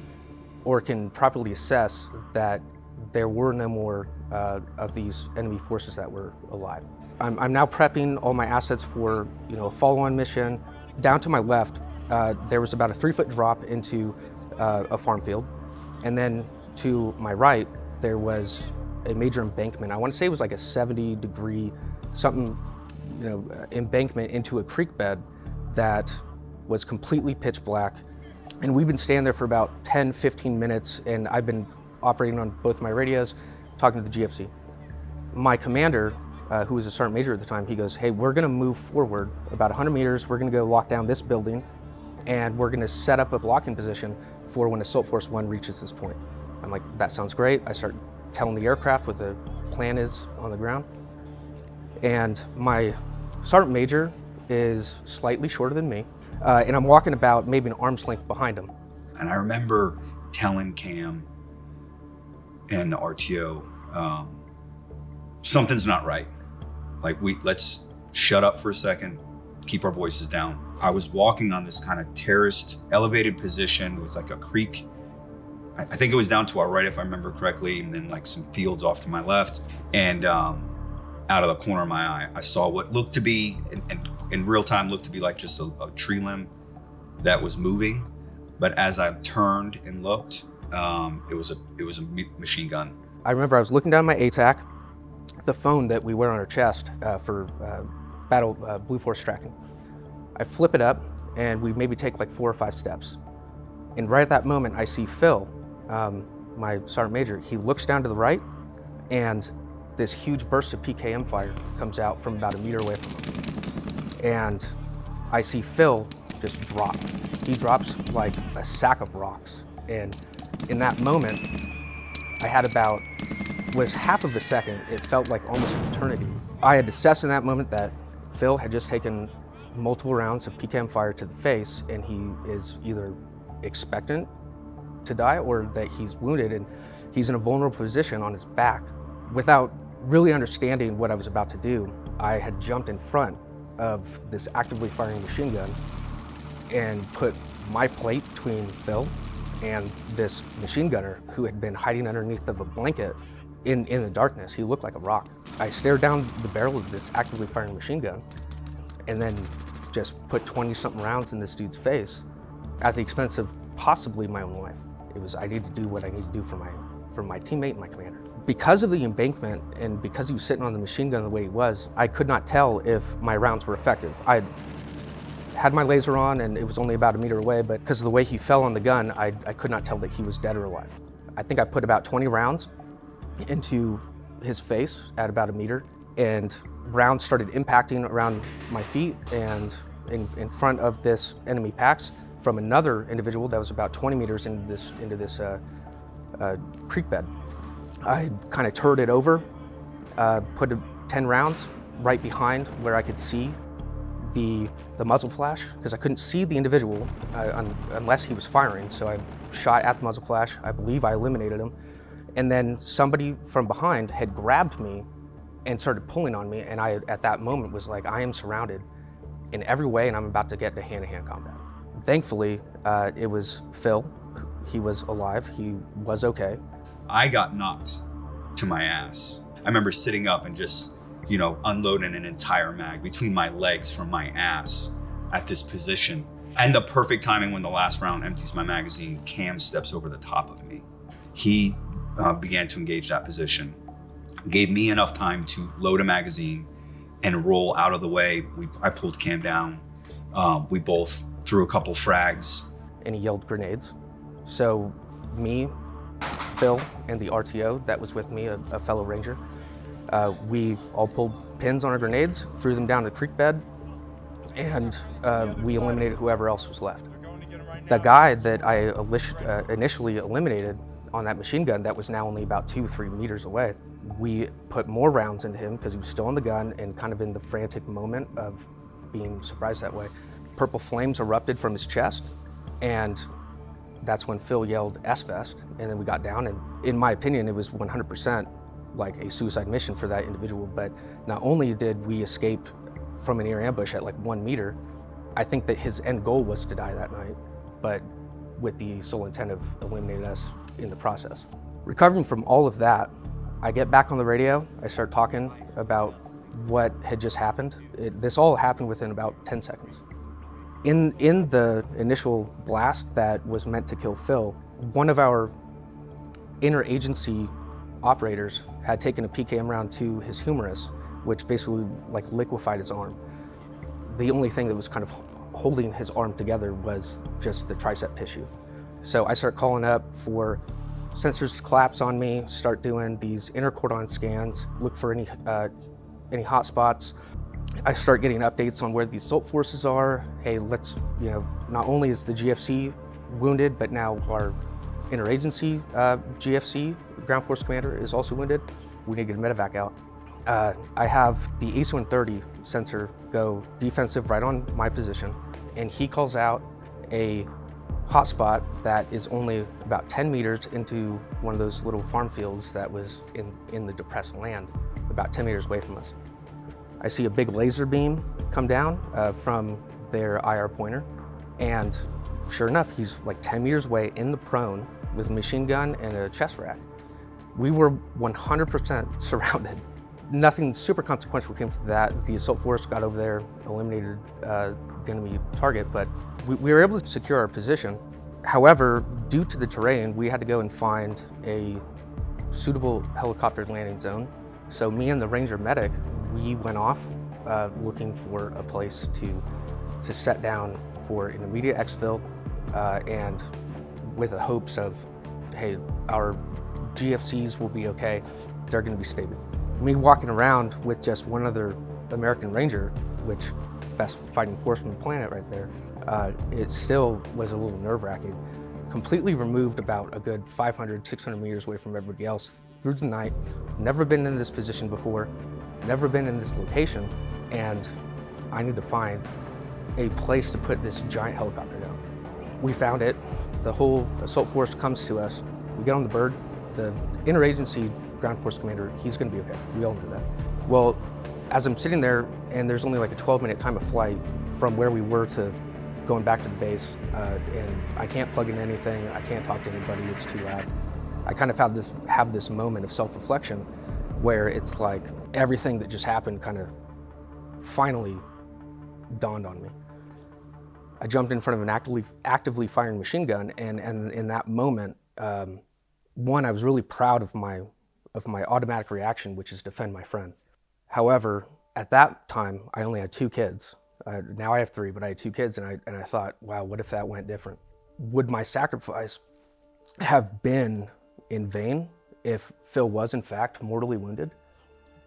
or can properly assess that there were no more of these enemy forces that were alive. I'm now prepping all my assets for a follow-on mission. Down to my left, there was about a 3-foot drop into a farm field. And then to my right, there was a major embankment. I want to say it was like a 70-degree something, embankment into a creek bed that was completely pitch black. And we've been standing there for about 10, 15 minutes, and I've been operating on both my radios, talking to the GFC. My commander, who was a sergeant major at the time, he goes, hey, we're gonna move forward about 100 meters, we're gonna go lock down this building, and we're gonna set up a blocking position for when Assault Force 1 reaches this point. I'm like, that sounds great. I start telling the aircraft what the plan is on the ground. And my sergeant major is slightly shorter than me, and I'm walking about maybe an arm's length behind him. And I remember telling Cam and the RTO, something's not right. Like, let's shut up for a second, keep our voices down. I was walking on this kind of terraced, elevated position. It was like a creek. I think it was down to our right, if I remember correctly, and then like some fields off to my left. And out of the corner of my eye, I saw what looked to be, and in real time looked to be like just a tree limb that was moving. But as I turned and looked, it was a machine gun. I remember I was looking down my ATAC, the phone that we wear on our chest for battle Blue Force tracking. I flip it up, and we maybe take like 4 or 5 steps. And right at that moment, I see Phil, my sergeant major. He looks down to the right, and this huge burst of PKM fire comes out from about a meter away from him. And I see Phil just drop. He drops like a sack of rocks. And in that moment, I had about, was half of a second, it felt like almost an eternity. I had assessed in that moment that Phil had just taken multiple rounds of PKM fire to the face, and he is either expectant to die or that he's wounded and he's in a vulnerable position on his back. Without really understanding what I was about to do, I had jumped in front of this actively firing machine gun and put my plate between Phil and this machine gunner who had been hiding underneath of a blanket in the darkness. He looked like a rock. I stared down the barrel of this actively firing machine gun and then just put 20-something rounds in this dude's face at the expense of possibly my own life. It was, I need to do what I need to do for my teammate and my commander. Because of the embankment and because he was sitting on the machine gun the way he was, I could not tell if my rounds were effective. I had my laser on and it was only about a meter away, but because of the way he fell on the gun, I could not tell that he was dead or alive. I think I put about 20 rounds into his face at about a meter, and rounds started impacting around my feet and in front of this enemy PACs from another individual that was about 20 meters into this creek bed. I kind of turned it over, put 10 rounds right behind where I could see the muzzle flash, because I couldn't see the individual unless he was firing. So I shot at the muzzle flash. I believe I eliminated him. And then somebody from behind had grabbed me and started pulling on me. And I, at that moment, was like, I am surrounded in every way and I'm about to get into hand-to-hand combat. Thankfully, it was Phil. He was alive. He was okay. I got knocked to my ass. I remember sitting up and just, unloading an entire mag between my legs from my ass at this position. And the perfect timing when the last round empties my magazine, Cam steps over the top of me. He began to engage that position, gave me enough time to load a magazine and roll out of the way. I pulled Cam down. We both threw a couple frags. And he yelled grenades. So me, Phil, and the RTO that was with me, a fellow ranger, we all pulled pins on our grenades, threw them down the creek bed, and we eliminated whoever else was left. The guy that I initially eliminated on that machine gun that was now only about 2-3 meters away, we put more rounds into him because he was still on the gun and kind of in the frantic moment of being surprised that way. Purple flames erupted from his chest, and that's when Phil yelled S-Fest, and then we got down, and in my opinion, it was 100% like a suicide mission for that individual. But not only did we escape from an air ambush at like 1 meter, I think that his end goal was to die that night, but with the sole intent of eliminating us in the process. Recovering from all of that, I get back on the radio, I start talking about what had just happened. This all happened within about 10 seconds. In the initial blast that was meant to kill Phil, one of our interagency operators had taken a PKM round to his humerus, which basically like liquefied his arm. The only thing that was kind of holding his arm together was just the tricep tissue. So I start calling up for sensors to collapse on me, start doing these intercordon scans, look for any hot spots. I start getting updates on where the assault forces are. Hey, let's, not only is the GFC wounded, but now our interagency GFC, ground force commander, is also wounded. We need to get a medevac out. I have the AC-130 sensor go defensive right on my position, and he calls out a hotspot that is only about 10 meters into one of those little farm fields that was in the depressed land, about 10 meters away from us. I see a big laser beam come down from their IR pointer, and sure enough, he's like 10 meters away in the prone with a machine gun and a chest rack. We were 100% surrounded. Nothing super consequential came from that. The assault force got over there, eliminated the enemy target, but we were able to secure our position. However, due to the terrain, we had to go and find a suitable helicopter landing zone. So me and the Ranger medic, we went off looking for a place to set down for an immediate exfil and with the hopes of, hey, our GFCs will be okay. they're going to be stable. Me walking around with just one other American Ranger, which best fighting force on the planet right there, it still was a little nerve-wracking. Completely removed about a good 500, 600 meters away from everybody else through the night. Never been in this position before, never been in this location, and I need to find a place to put this giant helicopter down. We found it. The whole assault force comes to us. We get on the bird. The interagency ground force commander, he's going to be okay. We all knew that. Well, as I'm sitting there, and there's only like a 12-minute time of flight from where we were to going back to the base, and I can't plug in anything. I can't talk to anybody. It's too loud. I kind of have this moment of self-reflection where it's like everything that just happened kind of finally dawned on me. I jumped in front of an actively firing machine gun, and in that moment, one, I was really proud of my automatic reaction, which is defend my friend. However, at that time, I only had 2 kids. Now I have 3, but I had 2 kids, and I thought, wow, what if that went different? Would my sacrifice have been in vain if Phil was in fact mortally wounded?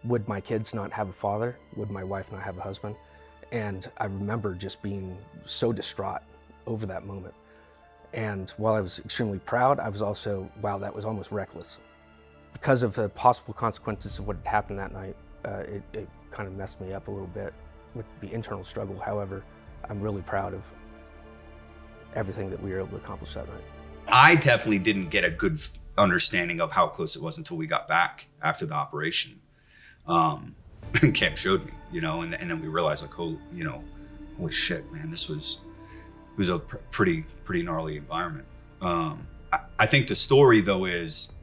Would my kids not have a father? Would my wife not have a husband? And I remember just being so distraught over that moment. And while I was extremely proud, I was also, wow, that was almost reckless. Because of the possible consequences of what had happened that night, it kind of messed me up a little bit with the internal struggle. However, I'm really proud of everything that we were able to accomplish that night. I definitely didn't get a good understanding of how close it was until we got back after the operation. Cam showed me, and then we realized, like, holy shit, man, it was a pretty gnarly environment. I think the story though is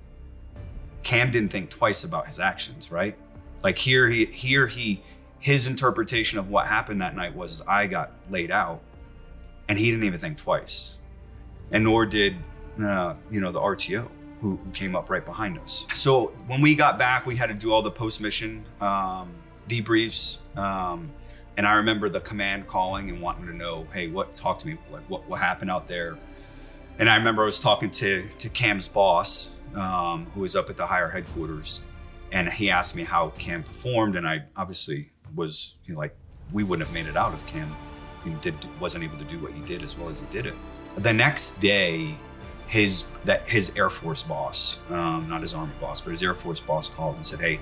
Cam didn't think twice about his actions, right? Like his interpretation of what happened that night was I got laid out, and he didn't even think twice, and nor did the RTO who came up right behind us. So when we got back, we had to do all the post-mission debriefs, and I remember the command calling and wanting to know, hey, talk to me, like what happened out there? And I remember I was talking to Cam's boss, who was up at the higher headquarters, and he asked me how Cam performed, and I obviously was we wouldn't have made it out if Cam wasn't able to do what he did as well as he did it. The next day, his Air Force boss, not his Army boss, but his Air Force boss called and said, hey,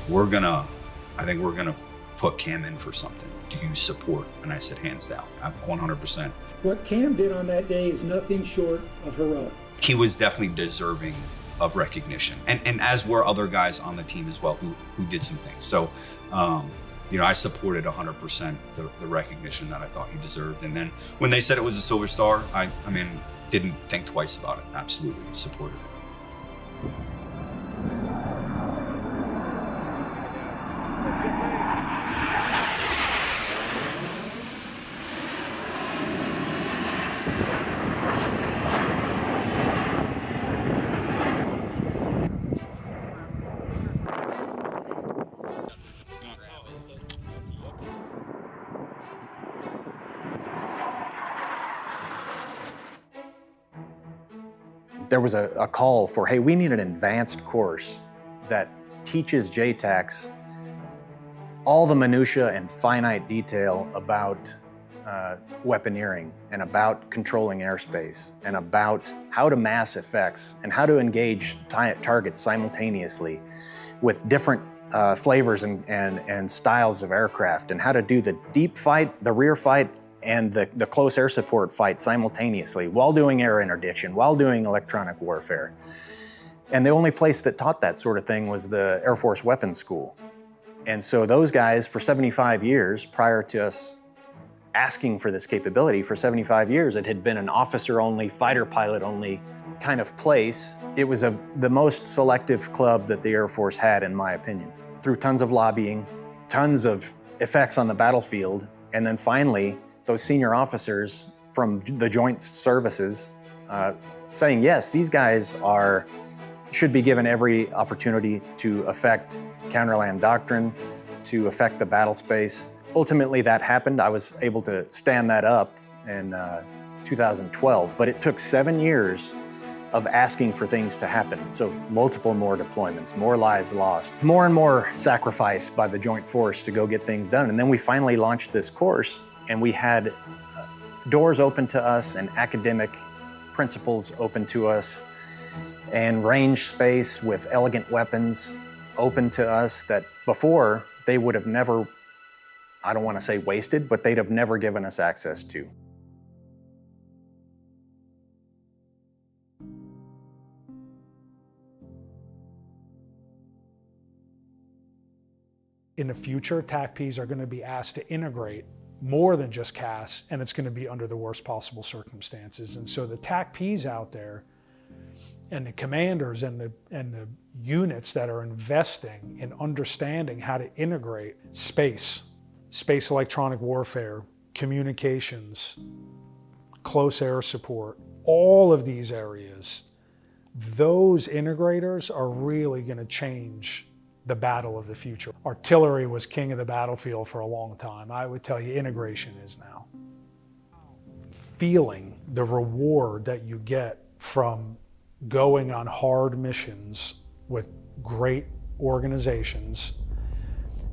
I think we're gonna put Cam in for something. Do you support? And I said, hands down, 100%. What Cam did on that day is nothing short of heroic. He was definitely deserving of recognition, and as were other guys on the team as well who did some things. So, I supported 100% the recognition that I thought he deserved. And then when they said it was a Silver Star, I didn't think twice about it. Absolutely supported it. There was a call for, hey, we need an advanced course that teaches JTACs all the minutia and finite detail about weaponeering and about controlling airspace and about how to mass effects and how to engage targets simultaneously with different flavors and styles of aircraft, and how to do the deep fight, the rear fight, and the close air support fight simultaneously while doing air interdiction, while doing electronic warfare. And the only place that taught that sort of thing was the Air Force Weapons School. And so those guys, for 75 years, prior to us asking for this capability, for 75 years, it had been an officer-only, fighter pilot-only kind of place. It was the most selective club that the Air Force had, in my opinion. Through tons of lobbying, tons of effects on the battlefield, and then finally, those senior officers from the joint services saying, yes, these guys should be given every opportunity to affect counterland doctrine, to affect the battle space. Ultimately, that happened. I was able to stand that up in 2012, but it took 7 years of asking for things to happen. So multiple more deployments, more lives lost, more and more sacrifice by the joint force to go get things done. And then we finally launched this course, and we had doors open to us and academic principles open to us and range space with elegant weapons open to us that before they would have never, I don't want to say wasted, but they'd have never given us access to. In the future, TACPs are going to be asked to integrate more than just CAS, and it's going to be under the worst possible circumstances. And so the TACPs out there and the commanders and the units that are investing in understanding how to integrate space electronic warfare, communications, close air support, all of these areas, those integrators are really going to change the battle of the future. Artillery was king of the battlefield for a long time. I would tell you integration is now. Feeling the reward that you get from going on hard missions with great organizations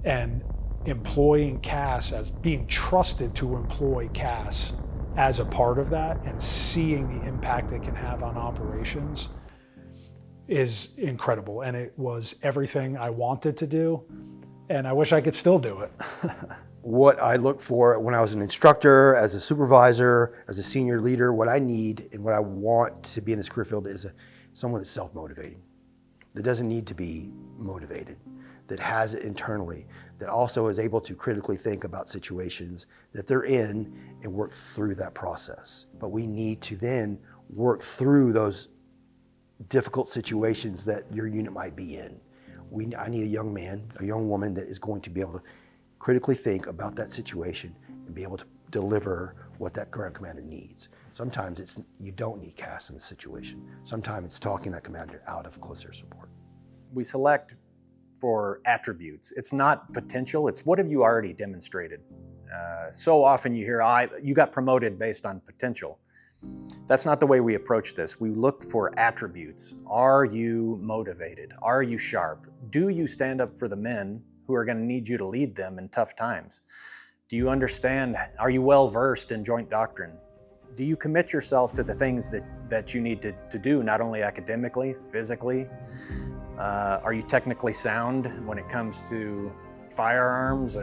and employing CAS as being trusted to employ CAS as a part of that and seeing the impact it can have on operations is incredible. And it was everything I wanted to do, and I wish I could still do it. What I look for when I was an instructor, as a supervisor, as a senior leader, what I need and what I want to be in this career field is someone that's self-motivating, that doesn't need to be motivated, that has it internally, that also is able to critically think about situations that they're in and work through that process. But we need to then work through those difficult situations that your unit might be in. I need a young man, a young woman that is going to be able to critically think about that situation and be able to deliver what that ground commander needs. Sometimes you don't need CAS in the situation. Sometimes it's talking that commander out of close air support. We select for attributes. It's not potential, it's what have you already demonstrated. So often you hear, you got promoted based on potential. That's not the way we approach this. We look for attributes. Are you motivated? Are you sharp? Do you stand up for the men who are going to need you to lead them in tough times? Do you understand? Are you well versed in joint doctrine? Do you commit yourself to the things that you need to do, not only academically, physically? Are you technically sound when it comes to firearms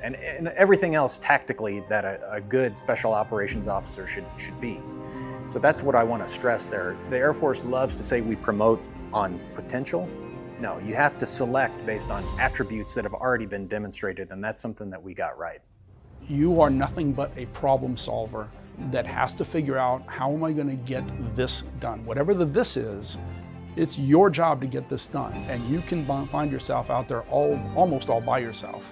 and everything else tactically that a good special operations officer should be? So that's what I want to stress there. The Air Force loves to say we promote on potential. No, you have to select based on attributes that have already been demonstrated, and that's something that we got right. You are nothing but a problem solver that has to figure out, how am I going to get this done? Whatever the this is, it's your job to get this done, and you can find yourself out there almost all by yourself.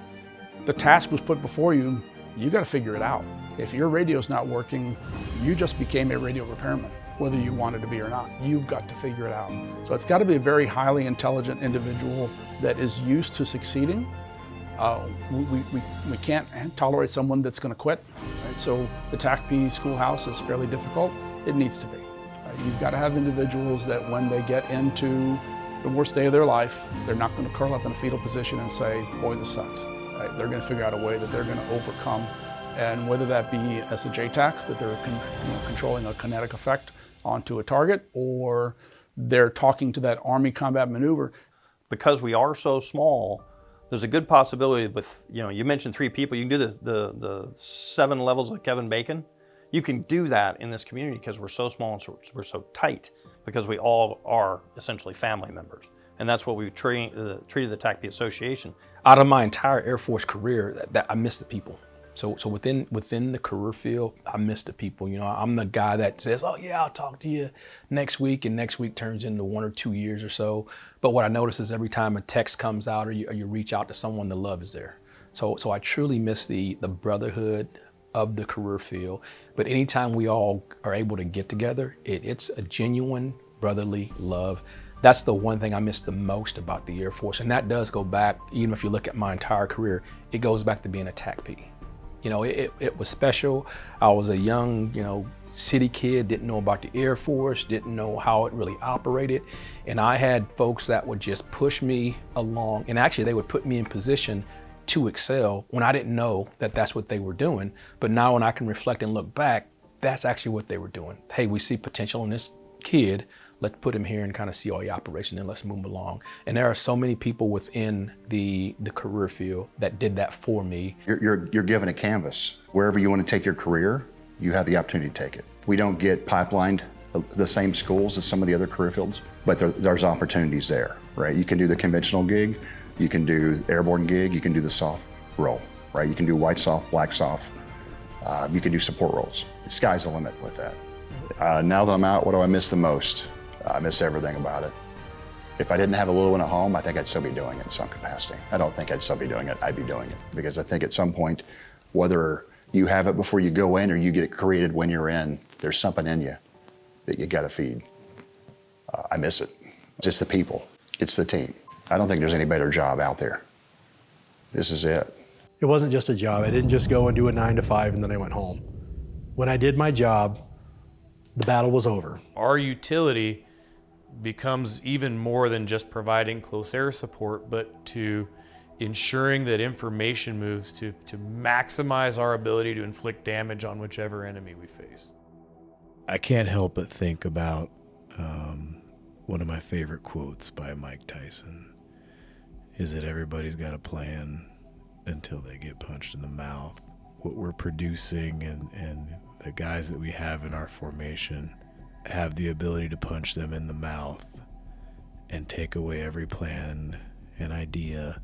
The task was put before you, you got to figure it out. If your radio's not working, you just became a radio repairman, whether you wanted to be or not. You've got to figure it out. So it's got to be a very highly intelligent individual that is used to succeeding. We can't tolerate someone that's going to quit. Right? So the TACP schoolhouse is fairly difficult. It needs to be. You've got to have individuals that when they get into the worst day of their life, they're not going to curl up in a fetal position and say, boy, this sucks. Right? They're going to figure out a way that they're going to overcome. And whether that be as a JTAC, that they're controlling a kinetic effect onto a target, or they're talking to that Army combat maneuver. Because we are so small, there's a good possibility with, you mentioned 3 people, you can do the 7 levels of Kevin Bacon. You can do that in this community because we're so small and we're so tight, because we all are essentially family members. And that's what we've treated the TACP Association. Out of my entire Air Force career, that I miss the people. So within the career field, I miss the people. I'm the guy that says, oh yeah, I'll talk to you next week, and next week turns into 1 or 2 years or so. But what I notice is every time a text comes out or you reach out to someone, the love is there. So I truly miss the brotherhood of the career field. But anytime we all are able to get together, it's a genuine brotherly love. That's the one thing I miss the most about the Air Force. And that does go back, even if you look at my entire career, it goes back to being a TACP. It was special. I was a young, city kid, didn't know about the Air Force, didn't know how it really operated. And I had folks that would just push me along, and actually they would put me in position to excel when I didn't know that that's what they were doing. But now when I can reflect and look back, that's actually what they were doing. Hey, we see potential in this kid, let's put him here and kind of see all the operation and let's move along. And there are so many people within the career field that did that for me. You're given a canvas. Wherever you want to take your career, you have the opportunity to take it. We don't get pipelined the same schools as some of the other career fields, but there's opportunities there, right? You can do the conventional gig, you can do the airborne gig, you can do the soft role, right? You can do white soft, black soft, you can do support roles. The sky's the limit with that. Now that I'm out, what do I miss the most? I miss everything about it. If I didn't have a little one at home, I think I'd still be doing it in some capacity. I don't think I'd still be doing it, I'd be doing it. Because I think at some point, whether you have it before you go in or you get it created when you're in, there's something in you that you gotta feed. I miss it. It's just the people, it's the team. I don't think there's any better job out there. This is it. It wasn't just a job. I didn't just go and do a 9 to 5 and then I went home. When I did my job, the battle was over. Our utility becomes even more than just providing close air support, but to ensuring that information moves to maximize our ability to inflict damage on whichever enemy we face. I can't help but think about one of my favorite quotes by Mike Tyson is that everybody's got a plan until they get punched in the mouth. What we're producing and the guys that we have in our formation have the ability to punch them in the mouth and take away every plan and idea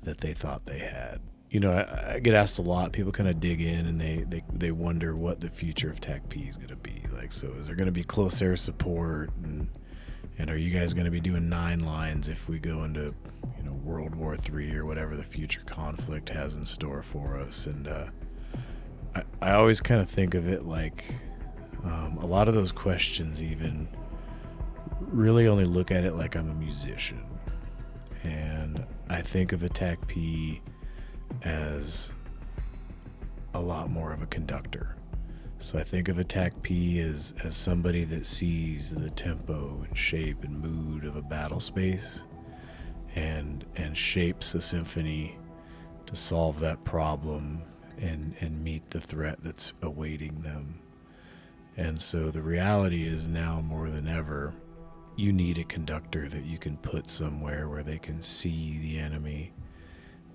that they thought they had. You know, I get asked a lot, people kind of dig in and they wonder what the future of TACP is going to be. Like, so is there going to be close air support and are you guys going to be doing 9 lines if we go into, you know, World War III or whatever the future conflict has in store for us? And I always kind of think of it like a lot of those questions even really only look at it like I'm a musician. And I think of a TACP as a lot more of a conductor. So I think of a TACP as somebody that sees the tempo and shape and mood of a battle space and shapes a symphony to solve that problem and meet the threat that's awaiting them. And so the reality is now more than ever, you need a conductor that you can put somewhere where they can see the enemy,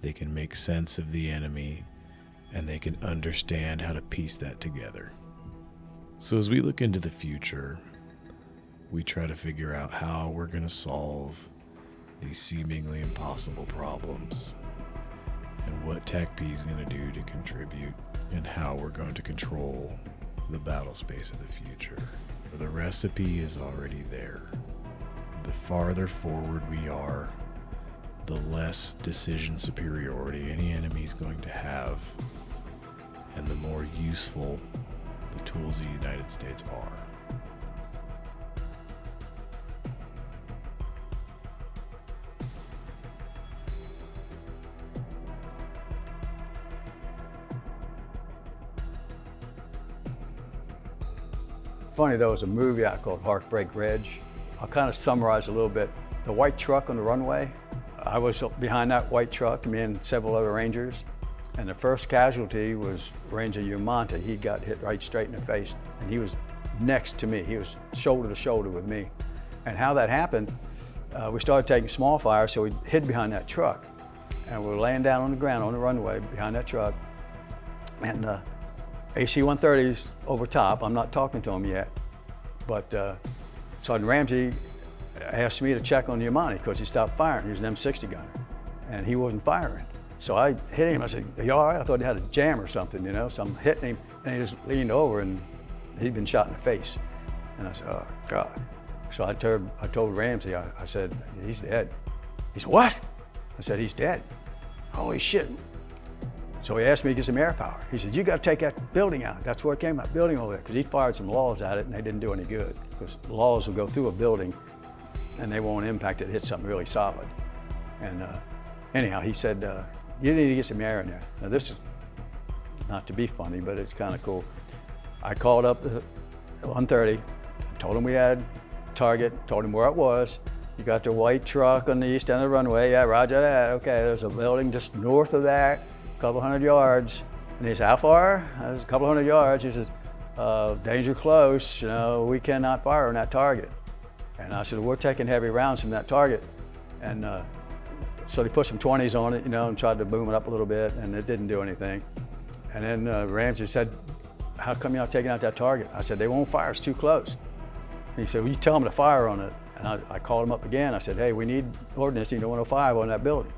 they can make sense of the enemy, and they can understand how to piece that together. So as we look into the future, we try to figure out how we're going to solve these seemingly impossible problems and what TACP is going to do to contribute and how we're going to control the battle space of the future. The recipe is already there. The farther forward we are, the less decision superiority any enemy is going to have, and the more useful the tools of the United States are. Funny, there was a movie out called Heartbreak Ridge. I'll kind of summarize a little bit. The white truck on the runway, I was behind that white truck, me and several other Rangers. And the first casualty was Ranger Umonta. He got hit right straight in the face, and he was next to me. He was shoulder to shoulder with me. And how that happened, we started taking small fire, so we hid behind that truck. And we were laying down on the ground on the runway behind that truck. And AC-130's over top. I'm not talking to him yet. But Sergeant Ramsey asked me to check on Umonta because he stopped firing. He was an M60 gunner, and he wasn't firing. So I hit him. I said, "Are you all right?" I thought he had a jam or something, you know. So I'm hitting him, and he just leaned over, and he'd been shot in the face. And I said, "Oh God!" So I told Ramsey. I said, "He's dead." He said, "What?" I said, "He's dead." Holy shit! So he asked me to get some air power. He said, "You got to take that building out." That's where it came, that building over there, because he fired some laws at it, and they didn't do any good. Because laws will go through a building, and they won't impact it. Hit something really solid. And anyhow, he said, "You need to get some air in there." Now this is not to be funny, but it's kind of cool. I called up 1:30. Told him we had target, told him where it was. You got the white truck on the east end of the runway. Yeah, roger that. Okay, there's a building just north of that, a couple hundred yards. And he said, how far? I was a couple hundred yards. He says, danger close, you know, we cannot fire on that target. And I said, we're taking heavy rounds from that target. And so they put some 20s on it, you know, and tried to boom it up a little bit, and it didn't do anything. And then Ramsey said, how come you're not taking out that target? I said, they won't fire, it's too close. And he said, well, you tell them to fire on it. And I called him up again. I said, hey, we need ordnance unit 105 on that building.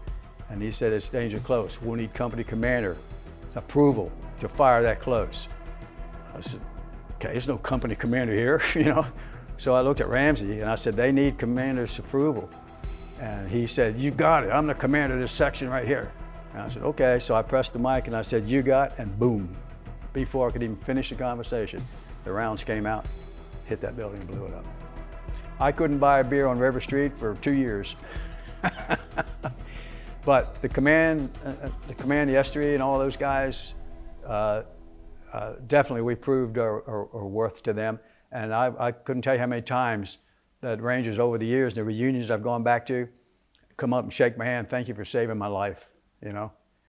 And he said, it's danger close. We'll need company commander approval to fire that close. I said, okay, there's no company commander here, you know? So I looked at Ramsey and I said, they need commander's approval. And he said, you got it. I'm the commander of this section right here. And I said, okay. So I pressed the mic and I said, you got, and boom. Before I could even finish the conversation, the rounds came out, hit that building and blew it up. I couldn't buy a beer on River Street for 2 years. But the command, the S3 and all those guys, definitely we proved our worth to them. And I couldn't tell you how many times that Rangers over the years, the reunions I've gone back to, come up and shake my hand, thank you for saving my life, you know.